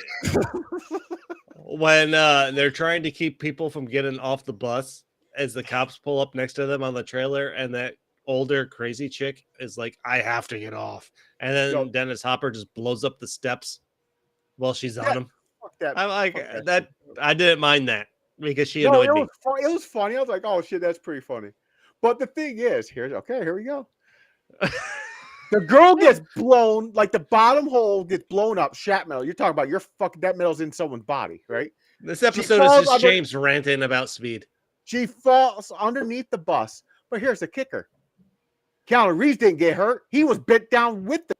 when they're trying to keep people from getting off the bus as the cops pull up next to them on the trailer, and that older crazy chick is like, "I have to get off," and then Dennis Hopper just blows up the steps while she's on him. I'm like that. I didn't mind that because she annoyed me. It was funny. I was like, "Oh shit, that's pretty funny." But the thing is, here we go. The girl gets blown, like the bottom hole gets blown up. Shat metal. You're talking about that metal's in someone's body, right? This episode is just James ranting about speed. She falls underneath the bus. But here's the kicker. Keanu Reeves didn't get hurt. He was bent down with the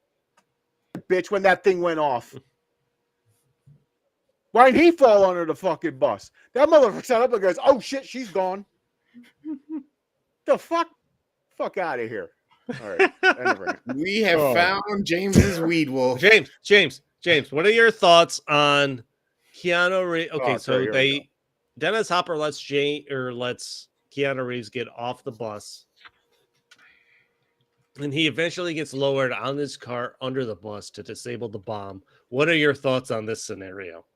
bitch when that thing went off. Why didn't he fall under the fucking bus? That motherfucker sat up and goes, "Oh shit, she's gone." The fuck? Fuck out of here. All right. We have found James's weed wolf. James, what are your thoughts on Keanu Reeves? Okay, Dennis Hopper lets Keanu Reeves get off the bus, and he eventually gets lowered on his car under the bus to disable the bomb. What are your thoughts on this scenario?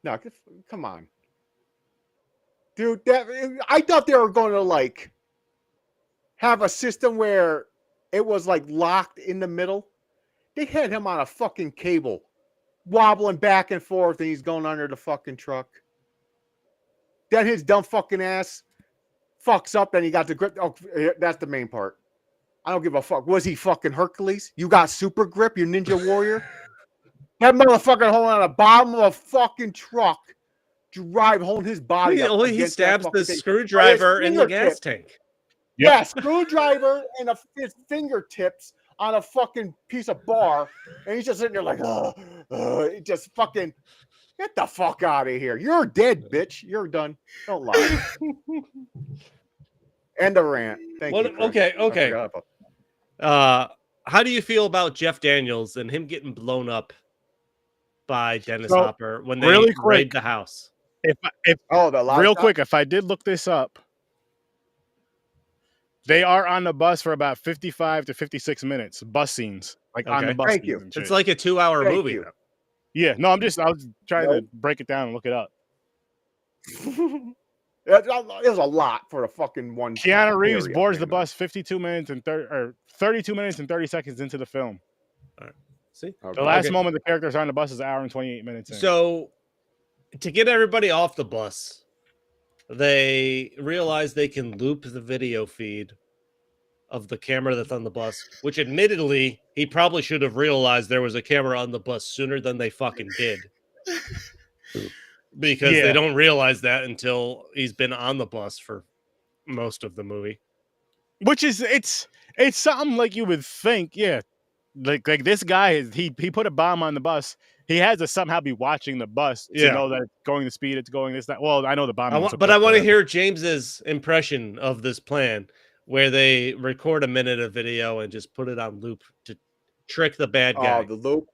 No, come on, dude. I thought they were going to like have a system where it was like locked in the middle. They had him on a fucking cable, wobbling back and forth, and he's going under the fucking truck. Then his dumb fucking ass fucks up, and he got the grip. Oh, that's the main part. I don't give a fuck. Was he fucking Hercules? You got super grip, you ninja warrior? That motherfucker holding on the bottom of a fucking truck, holding his body up. He stabs the screwdriver in the gas tank. Yep. Yeah, screwdriver and his fingertips on a fucking piece of bar, and he's just sitting there like, just fucking get the fuck out of here. You're dead, bitch. You're done. Don't lie. End the rant. Thank you. Okay. How do you feel about Jeff Daniels and him getting blown up by Dennis Hopper when they raid the house? If I did look this up, they are on the bus for about 55 to 56 minutes. Bus scenes, on the bus. Thank you. It's like a 2-hour movie. Yeah, no, I was trying to break it down and look it up. It was a lot for the fucking one. Keanu Reeves boards the bus 32 minutes and 32 minutes and 30 seconds into the film. All right. See, the last moment the characters are on the bus is an hour and 28 minutes in. So, to get everybody off the bus, they realize they can loop the video feed of the camera that's on the bus, which admittedly, he probably should have realized there was a camera on the bus sooner than they fucking did. Because they don't realize that until he's been on the bus for most of the movie. Which is, it's something like you would think, like this guy, he put a bomb on the bus. He has to somehow be watching the bus to know that it's going the speed it's going. This, that. Well, I know the bomb. I want to hear James's impression of this plan, where they record a minute of video and just put it on loop to trick the bad guy. Oh, the loop.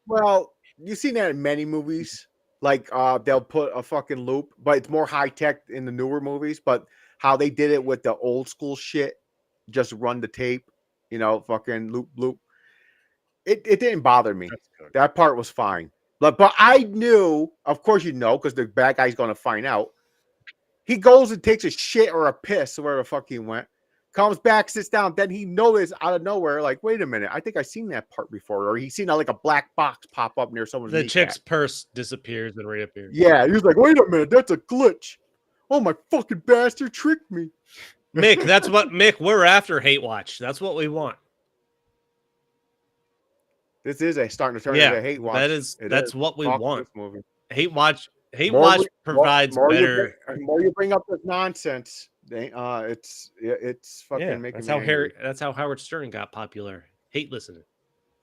Well, you've seen that in many movies. Like they'll put a fucking loop, but it's more high tech in the newer movies. But how they did it with the old school shit, just run the tape, fucking loop. It didn't bother me. That part was fine. But I knew, of course, because the bad guy's going to find out. He goes and takes a shit or a piss, where the fuck he went. Comes back, sits down. Then he noticed out of nowhere, like, wait a minute, I think I've seen that part before. Or he's seen like a black box pop up near someone's The chick's purse disappears and reappears. Yeah, he was like, wait a minute, that's a glitch. Oh, my fucking bastard tricked me. Mick, we're after Hate Watch. That's what we want. This is starting to turn into a Hate Watch. That's what we want. Movie. Hate Watch provides better. The more you bring up this nonsense, it's fucking making me angry. That's how Howard Stern got popular. Hate listening.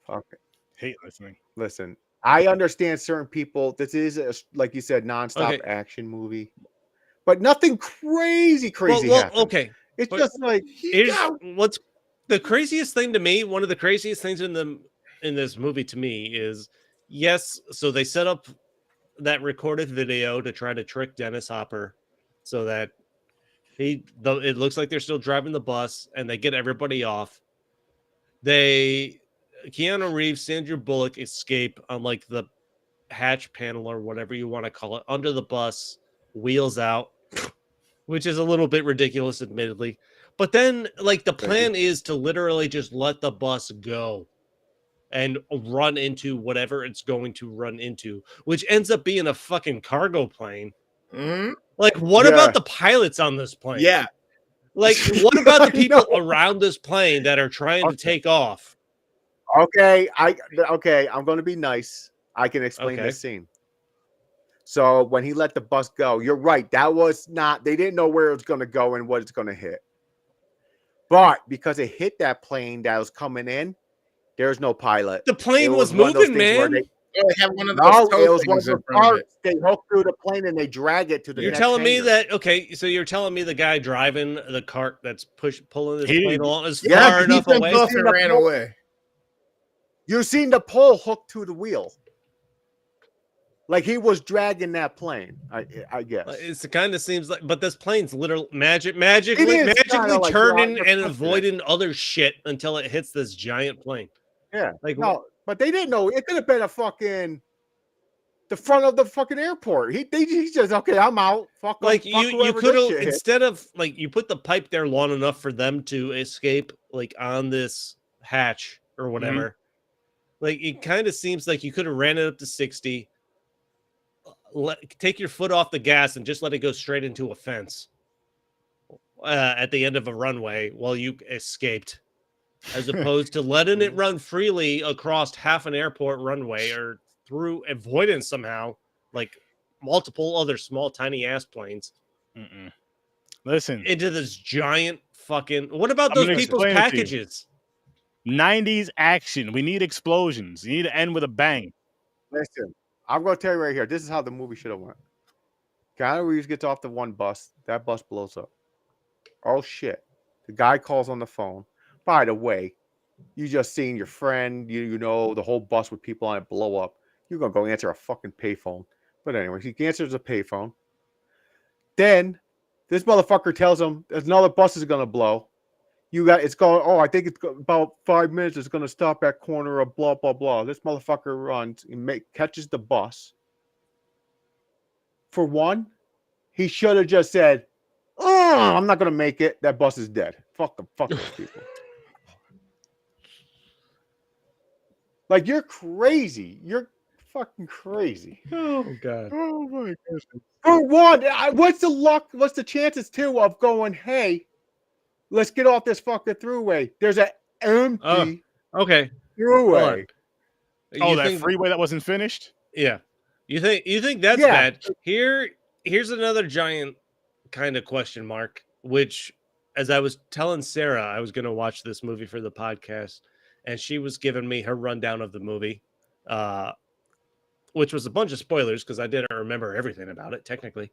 Fuck it. Hate listening. Listen, I understand certain people. This is like you said, nonstop action movie. but nothing crazy happened. Okay. It's just like what's the craziest thing to me. One of the craziest things in this movie to me is yes. So they set up that recorded video to try to trick Dennis Hopper, so that it looks like they're still driving the bus, and they get everybody off. Keanu Reeves, Sandra Bullock escape on like the hatch panel or whatever you want to call it under the bus, wheels out, which is a little bit ridiculous, admittedly. But then, like, the plan is to literally just let the bus go and run into whatever it's going to run into, which ends up being a fucking cargo plane. Mm-hmm. Like, what about the pilots on this plane? Yeah. Like, what about the people around this plane that are trying to take off? Okay, I'm going to be nice. I can explain this scene. So when he let the bus go, you're right. That was not, they didn't know where it was going to go and what it's going to hit. But because it hit that plane that was coming in, there's no pilot. The plane was moving, man. They have one of those it was one of the parts. They hook through the plane and they drag it to the. You're telling me that so you're telling me the guy driving the cart that's pulling this plane along is far enough away? And ran away. You've seen the pole hooked to the wheel. Like he was dragging that plane, I guess. It kind of seems like, but this plane's literally magically like turning and avoiding other shit until it hits this giant plane. Yeah, no, but they didn't know. It could have been the front of the fucking airport. He just I'm out. Fuck. Like you could have, instead of like, you put the pipe there long enough for them to escape, like on this hatch or whatever. Mm-hmm. Like it kind of seems like you could have ran it up to 60. Take your foot off the gas and just let it go straight into a fence at the end of a runway while you escaped, as opposed to letting it run freely across half an airport runway or through avoidance somehow, like multiple other small tiny ass planes. Listen, into this giant fucking. What about those people's packages? 90s action. We need explosions. You need to end with a bang. Listen, I'm going to tell you right here. This is how the movie should have went. Keanu Reeves gets off the one bus. That bus blows up. Oh, shit. The guy calls on the phone. By the way, you just seen your friend, you know, the whole bus with people on it blow up. You're going to go answer a fucking payphone. But anyway, he answers a payphone. Then this motherfucker tells him there's another bus is going to blow. It's going, I think it's about 5 minutes. It's going to stop at corner of blah, blah, blah. This motherfucker runs and catches the bus. For one, he should have just said, I'm not going to make it. That bus is dead. Fuck them. Fuck those people. Like, you're crazy. You're fucking crazy. Oh, God. Oh, my goodness. For one, what's the luck? What's the chances, too, of going, hey, let's get off this fucking throughway. There's an empty throughway. That freeway that wasn't finished? Yeah. You think that's bad? Here's another giant kind of question mark, which, as I was telling Sarah, I was going to watch this movie for the podcast, and she was giving me her rundown of the movie, which was a bunch of spoilers because I didn't remember everything about it, technically.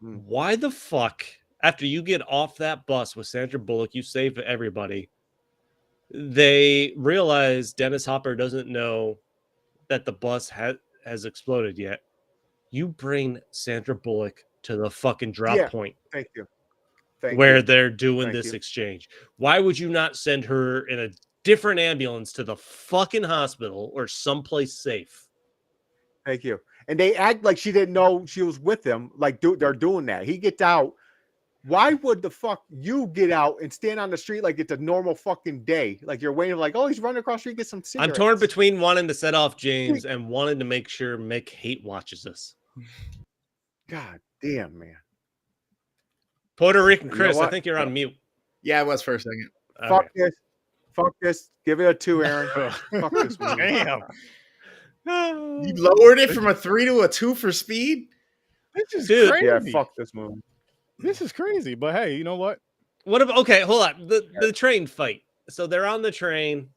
Why the fuck, after you get off that bus with Sandra Bullock, you save everybody, they realize Dennis Hopper doesn't know that the bus has exploded yet. You bring Sandra Bullock to the fucking drop point. Thank you. Where they're doing this exchange. Why would you not send her in a different ambulance to the fucking hospital or someplace safe? Thank you. And they act like she didn't know she was with him. Like they're doing that. He gets out. Why would the fuck you get out and stand on the street like it's a normal fucking day? Like you're waiting, like, he's running across the street, get some cigarettes. I'm torn between wanting to set off James and wanting to make sure Mick hate watches us. God damn, man. Puerto Rican Chris, I think you're on mute. Yeah, I was for a second. Fuck this. Fuck this. Give it a 2, Aaron. Fuck this movie. Damn. You lowered it from a 3 to a 2 for speed? This is crazy. Yeah, fuck this movie. This is crazy, but hey, you know what? What about, okay, hold on. The train fight. So they're on the train.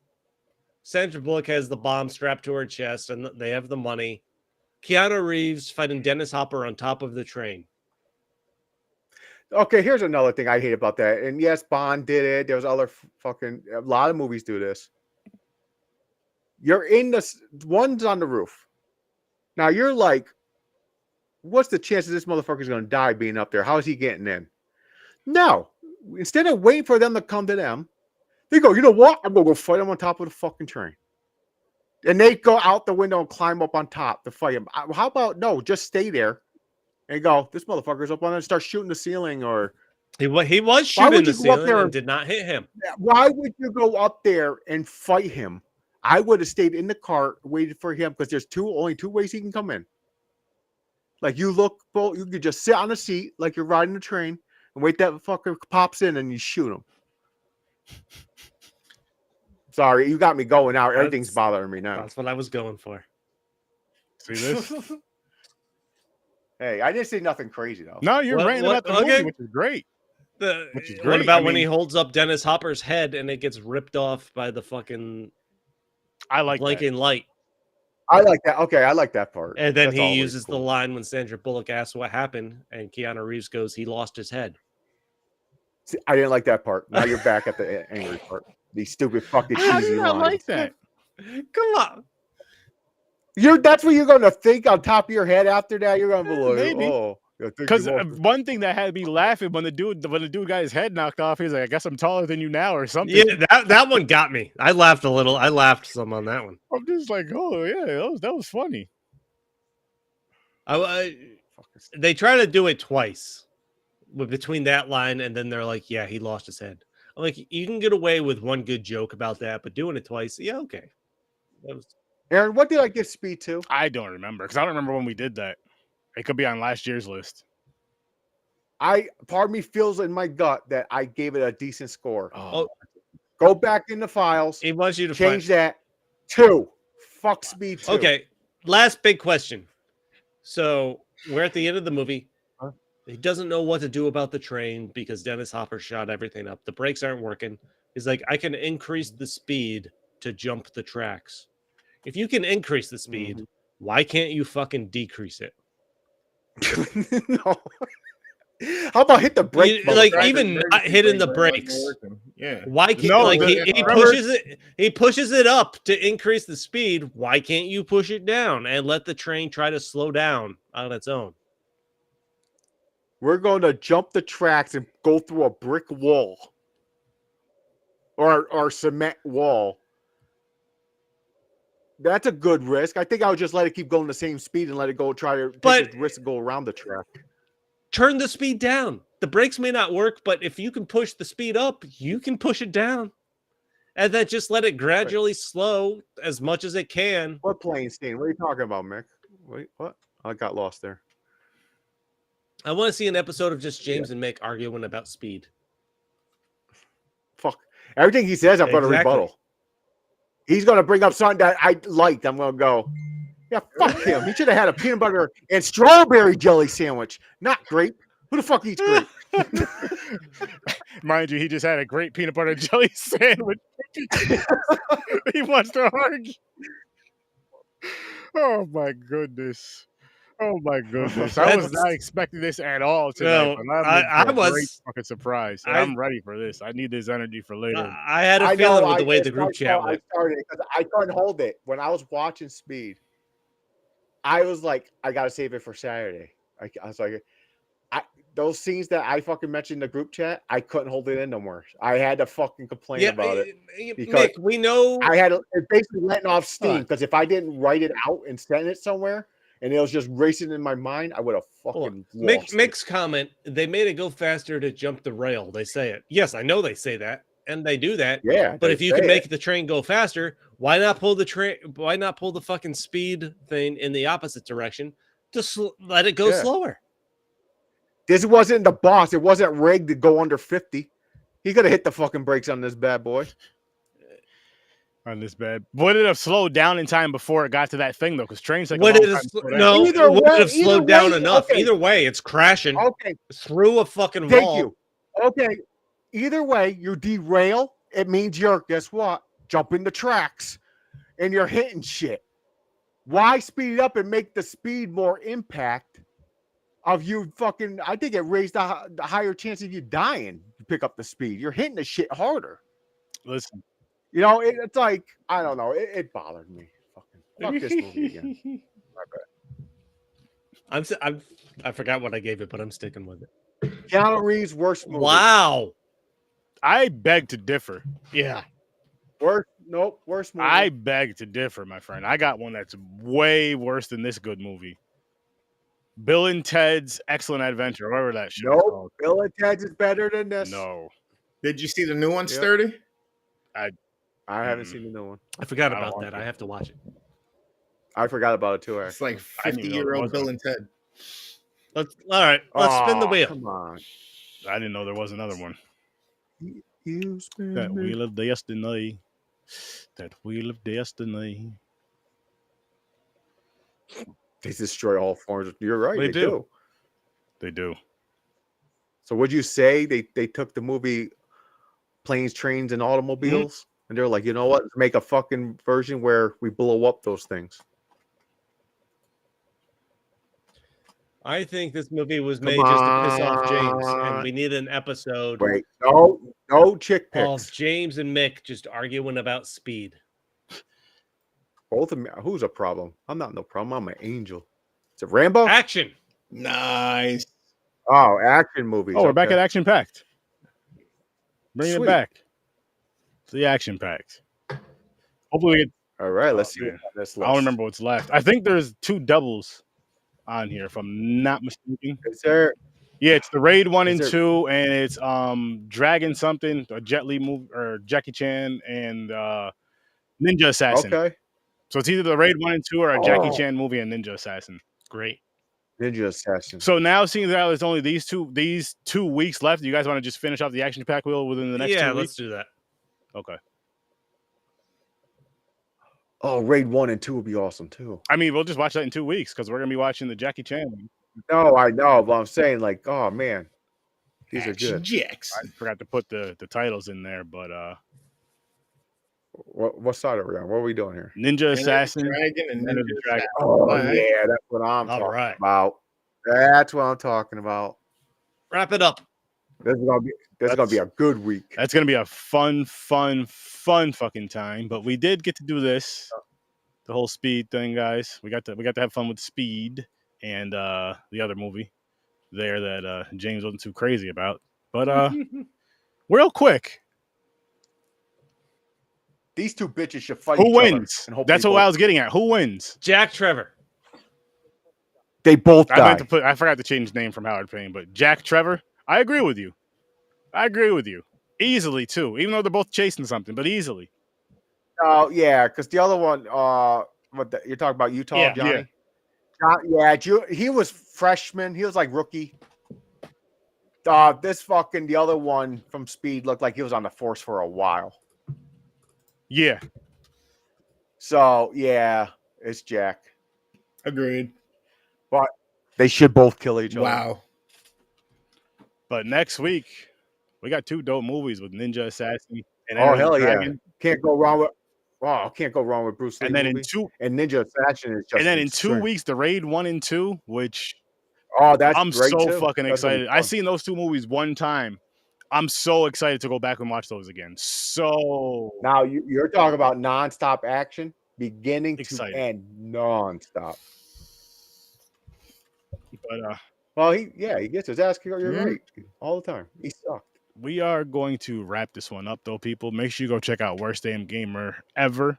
Sandra Bullock has the bomb strapped to her chest, and they have the money. Keanu Reeves fighting Dennis Hopper on top of the train. Okay, here's another thing I hate about that. And yes, Bond did it. There was other a lot of movies do this. You're in one's on the roof. Now you're like, what's the chance that this motherfucker's going to die being up there? How is he getting in? No. Instead of waiting for them to come to them, they go, you know what? I'm going to go fight them on top of the fucking train. And they go out the window and climb up on top to fight him. How about, no, just stay there and go, this motherfucker's up on there and start shooting the ceiling or... He was shooting the ceiling and did not hit him. Why would you go up there and fight him? I would have stayed in the car, waited for him, because there's only two ways he can come in. Like you could just sit on a seat like you're riding a train and wait that fucker pops in and you shoot him. Sorry, you got me going out. Everything's bothering me now. That's what I was going for. See this? Hey, I didn't say nothing crazy though. No, you're ranting about the movie, which is great. What about when he holds up Dennis Hopper's head and it gets ripped off by the fucking blinking light? I like that. Okay, I like that part. And then he uses the line when Sandra Bullock asks what happened, and Keanu Reeves goes, "He lost his head." See, I didn't like that part. Now you're back at the angry part. These stupid fucking cheesy lines. I like that. Come on. That's what you're going to think on top of your head after that. You're going to be like, maybe. Oh. Because one thing that had me laughing when the dude got his head knocked off, he's like, I guess I'm taller than you now or something. Yeah, that one got me. I laughed a little. I laughed some on that one. I'm just like, oh yeah, that was funny. They try to do it twice between that line and then they're like, yeah, he lost his head. I'm like, you can get away with one good joke about that, but doing it twice, yeah, okay. Aaron, what did I give Speed to? I don't remember because I don't remember when we did that. It could be on last year's list. Part of me feels in my gut that I gave it a decent score. Oh. Go back in the files. He wants you to change that. 2. Fuck Speed 2. Okay. Last big question. So we're at the end of the movie. He doesn't know what to do about the train because Dennis Hopper shot everything up. The brakes aren't working. He's like, I can increase the speed to jump the tracks. If you can increase the speed, why can't you fucking decrease it? No. How about hit the brake? Like even not hitting the brakes. Yeah. Why can't he pushes it up to increase the speed? Why can't you push it down and let the train try to slow down on its own? We're going to jump the tracks and go through a brick wall or cement wall. That's a good risk. I think I would just let it keep going the same speed and let it go. Try to take the risk to go around the track. Turn the speed down. The brakes may not work, but if you can push the speed up, you can push it down. And then just let it gradually slow as much as it can. What plane scene? What are you talking about, Mick? Wait, what? I got lost there. I want to see an episode of just James and Mick arguing about speed. Fuck. Everything he says, I'm going to rebuttal. He's going to bring up something that I liked. I'm going to go, yeah, fuck him. He should have had a peanut butter and strawberry jelly sandwich, not grape. Who the fuck eats grape? Mind you, he just had a great peanut butter and jelly sandwich. He wants to argue. Oh, my goodness. Oh, my goodness. I was not expecting this at all tonight. No, I was fucking surprised. I'm ready for this. I need this energy for later. I had a feeling with the way the group chat went. I couldn't hold it. When I was watching Speed, I was like, I got to save it for Saturday. I was like, those scenes that I fucking mentioned in the group chat, I couldn't hold it in no more. I had to fucking complain about it. Because Mick, we know. I had it basically letting off steam because if I didn't write it out and send it somewhere, and it was just racing in my mind, I would have fucking lost Mick's comment, they made it go faster to jump the rail. They say it. Yes, I know they say that, and they do that. Yeah. But if you can make the train go faster, why not pull the train? Why not pull the fucking speed thing in the opposite direction to let it go slower? This wasn't the boss. It wasn't rigged to go under 50. He could have hit the fucking brakes on this bad boy. Would it have slowed down in time before it got to that thing though? Because trains like would it have slowed down enough? Okay. Either way, it's crashing through a fucking wall. Thank you. Okay. Either way, you derail. It means you're guess what? Jumping the tracks, and you're hitting shit. Why speed it up and make the speed more impact of you fucking. I think it raised the higher chance of you dying. You pick up the speed. You're hitting the shit harder. Listen, you know it's like I don't know. It bothered me. Fucking fuck this movie again. I forgot what I gave it, but I'm sticking with it. Keanu Reeves' worst movie. Wow. I beg to differ. Yeah. Worst movie. I beg to differ, my friend. I got one that's way worse than this good movie. Bill and Ted's Excellent Adventure, whatever that shit is called. Bill and Ted's is better than this. No. Did you see the new one, Sturdy? I haven't seen the new one. I forgot about that. I have to watch it. I forgot about it too. It's like 50-year-old Bill and Ted. All right. Let's spin the wheel. Come on. I didn't know there was another one. You spin That wheel of destiny. That wheel of destiny. They destroy all forms. You're right. They do. They do. So would you say they took the movie Planes, Trains, and Automobiles, and they're like, you know what? Let's make a fucking version where we blow up those things. I think this movie was made just to piss off James, and we need an episode. Wait, no chick of pics. James and Mick just arguing about speed. Both of me. Who's a problem? I'm not no problem. I'm an angel. Is it Rambo? Action. Nice. Oh, action movies. Oh, we're back at Action Packed. Bringing Sweet. it back. It's the Action Packed. Hopefully we get. All right, let's see what's on this list. I don't remember what's left. I think there's 2 doubles on here, if I'm not mistaken. Is there? Yeah, it's the Raid 1 and 2, and it's Dragon something, a Jet Li movie, or Jackie Chan and Ninja Assassin. Okay. So it's either the Raid 1 and 2 or a Jackie Chan movie and Ninja Assassin. Great. Ninja Assassin. So now, seeing that there's only these two weeks left, you guys want to just finish off the Action Pack wheel within the next 2 weeks? Yeah, let's do that. Okay. Oh, Raid 1 and 2 would be awesome too. I mean, we'll just watch that in 2 weeks because we're gonna be watching the Jackie Chan one. No, I know, but I'm saying like, oh man, these Action are good. Jackson. I forgot to put the titles in there, but What side are we on? What are we doing here? Ninja Assassin, Dragon and Ninja Ninja Dragon. Oh Right. yeah, that's what I'm All talking right. about. That's what I'm talking about. Wrap it up. This is gonna be a good week. That's gonna be a fun fucking time. But we did get to do this, the whole speed thing, guys. We got to have fun with Speed and the other movie there that James wasn't too crazy about. But real quick, These 2 bitches should fight. who each wins? other and That's what I was getting at. Who wins? Jack Trevor. They both die. I forgot to change the name from Howard Payne, but Jack Trevor. I agree with you. Easily too, even though they're both chasing something, but easily. Oh yeah, because the other one, you're talking about Utah, Yeah. Johnny? He was freshman. He was like rookie. The other one from Speed looked like he was on the force for a while. Yeah. So yeah, it's Jack. Agreed. But they should both kill each other. Wow. But next week, we got 2 dope movies with Ninja Assassin and Oh Enter the hell Dragon. yeah! Can't go wrong with Bruce Lee. And then movie. Ninja Assassin is just. and then in 2 insane. weeks, the Raid 1 and 2, which That's I'm great so too. fucking That's gonna be excited. fun. I seen those 2 movies one time. I'm so excited to go back and watch those again. So Now you're talking about nonstop action, beginning Excited. to end, nonstop. but Well, he gets his ass kicked. You're right, all the time. He sucked. we are going to wrap this one up, though, people. Make sure you go check out Worst Damn Gamer Ever.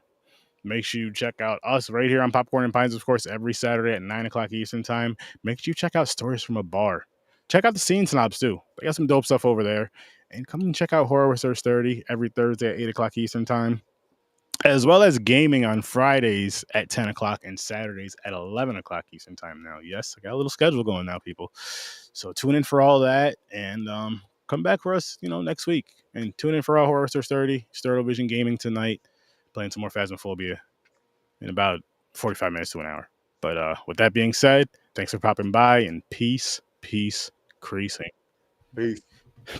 Make sure you check out us right here on Popcorn and Pints, of course, every Saturday at 9 o'clock Eastern Time. Make sure you check out Stories from a Bar. Check out the Scene Snobs, too. They got some dope stuff over there. And come and check out Horror with Search 30 every Thursday at 8 o'clock Eastern Time, as well as gaming on Fridays at 10 o'clock and Saturdays at 11 o'clock Eastern Time now. Yes, I got a little schedule going now, people. So tune in for all that and come back for us, next week. And tune in for our Horror Search 30, Sterling Vision Gaming tonight, playing some more Phasmophobia in about 45 minutes to an hour. But with that being said, thanks for popping by and peace, creasing. Peace.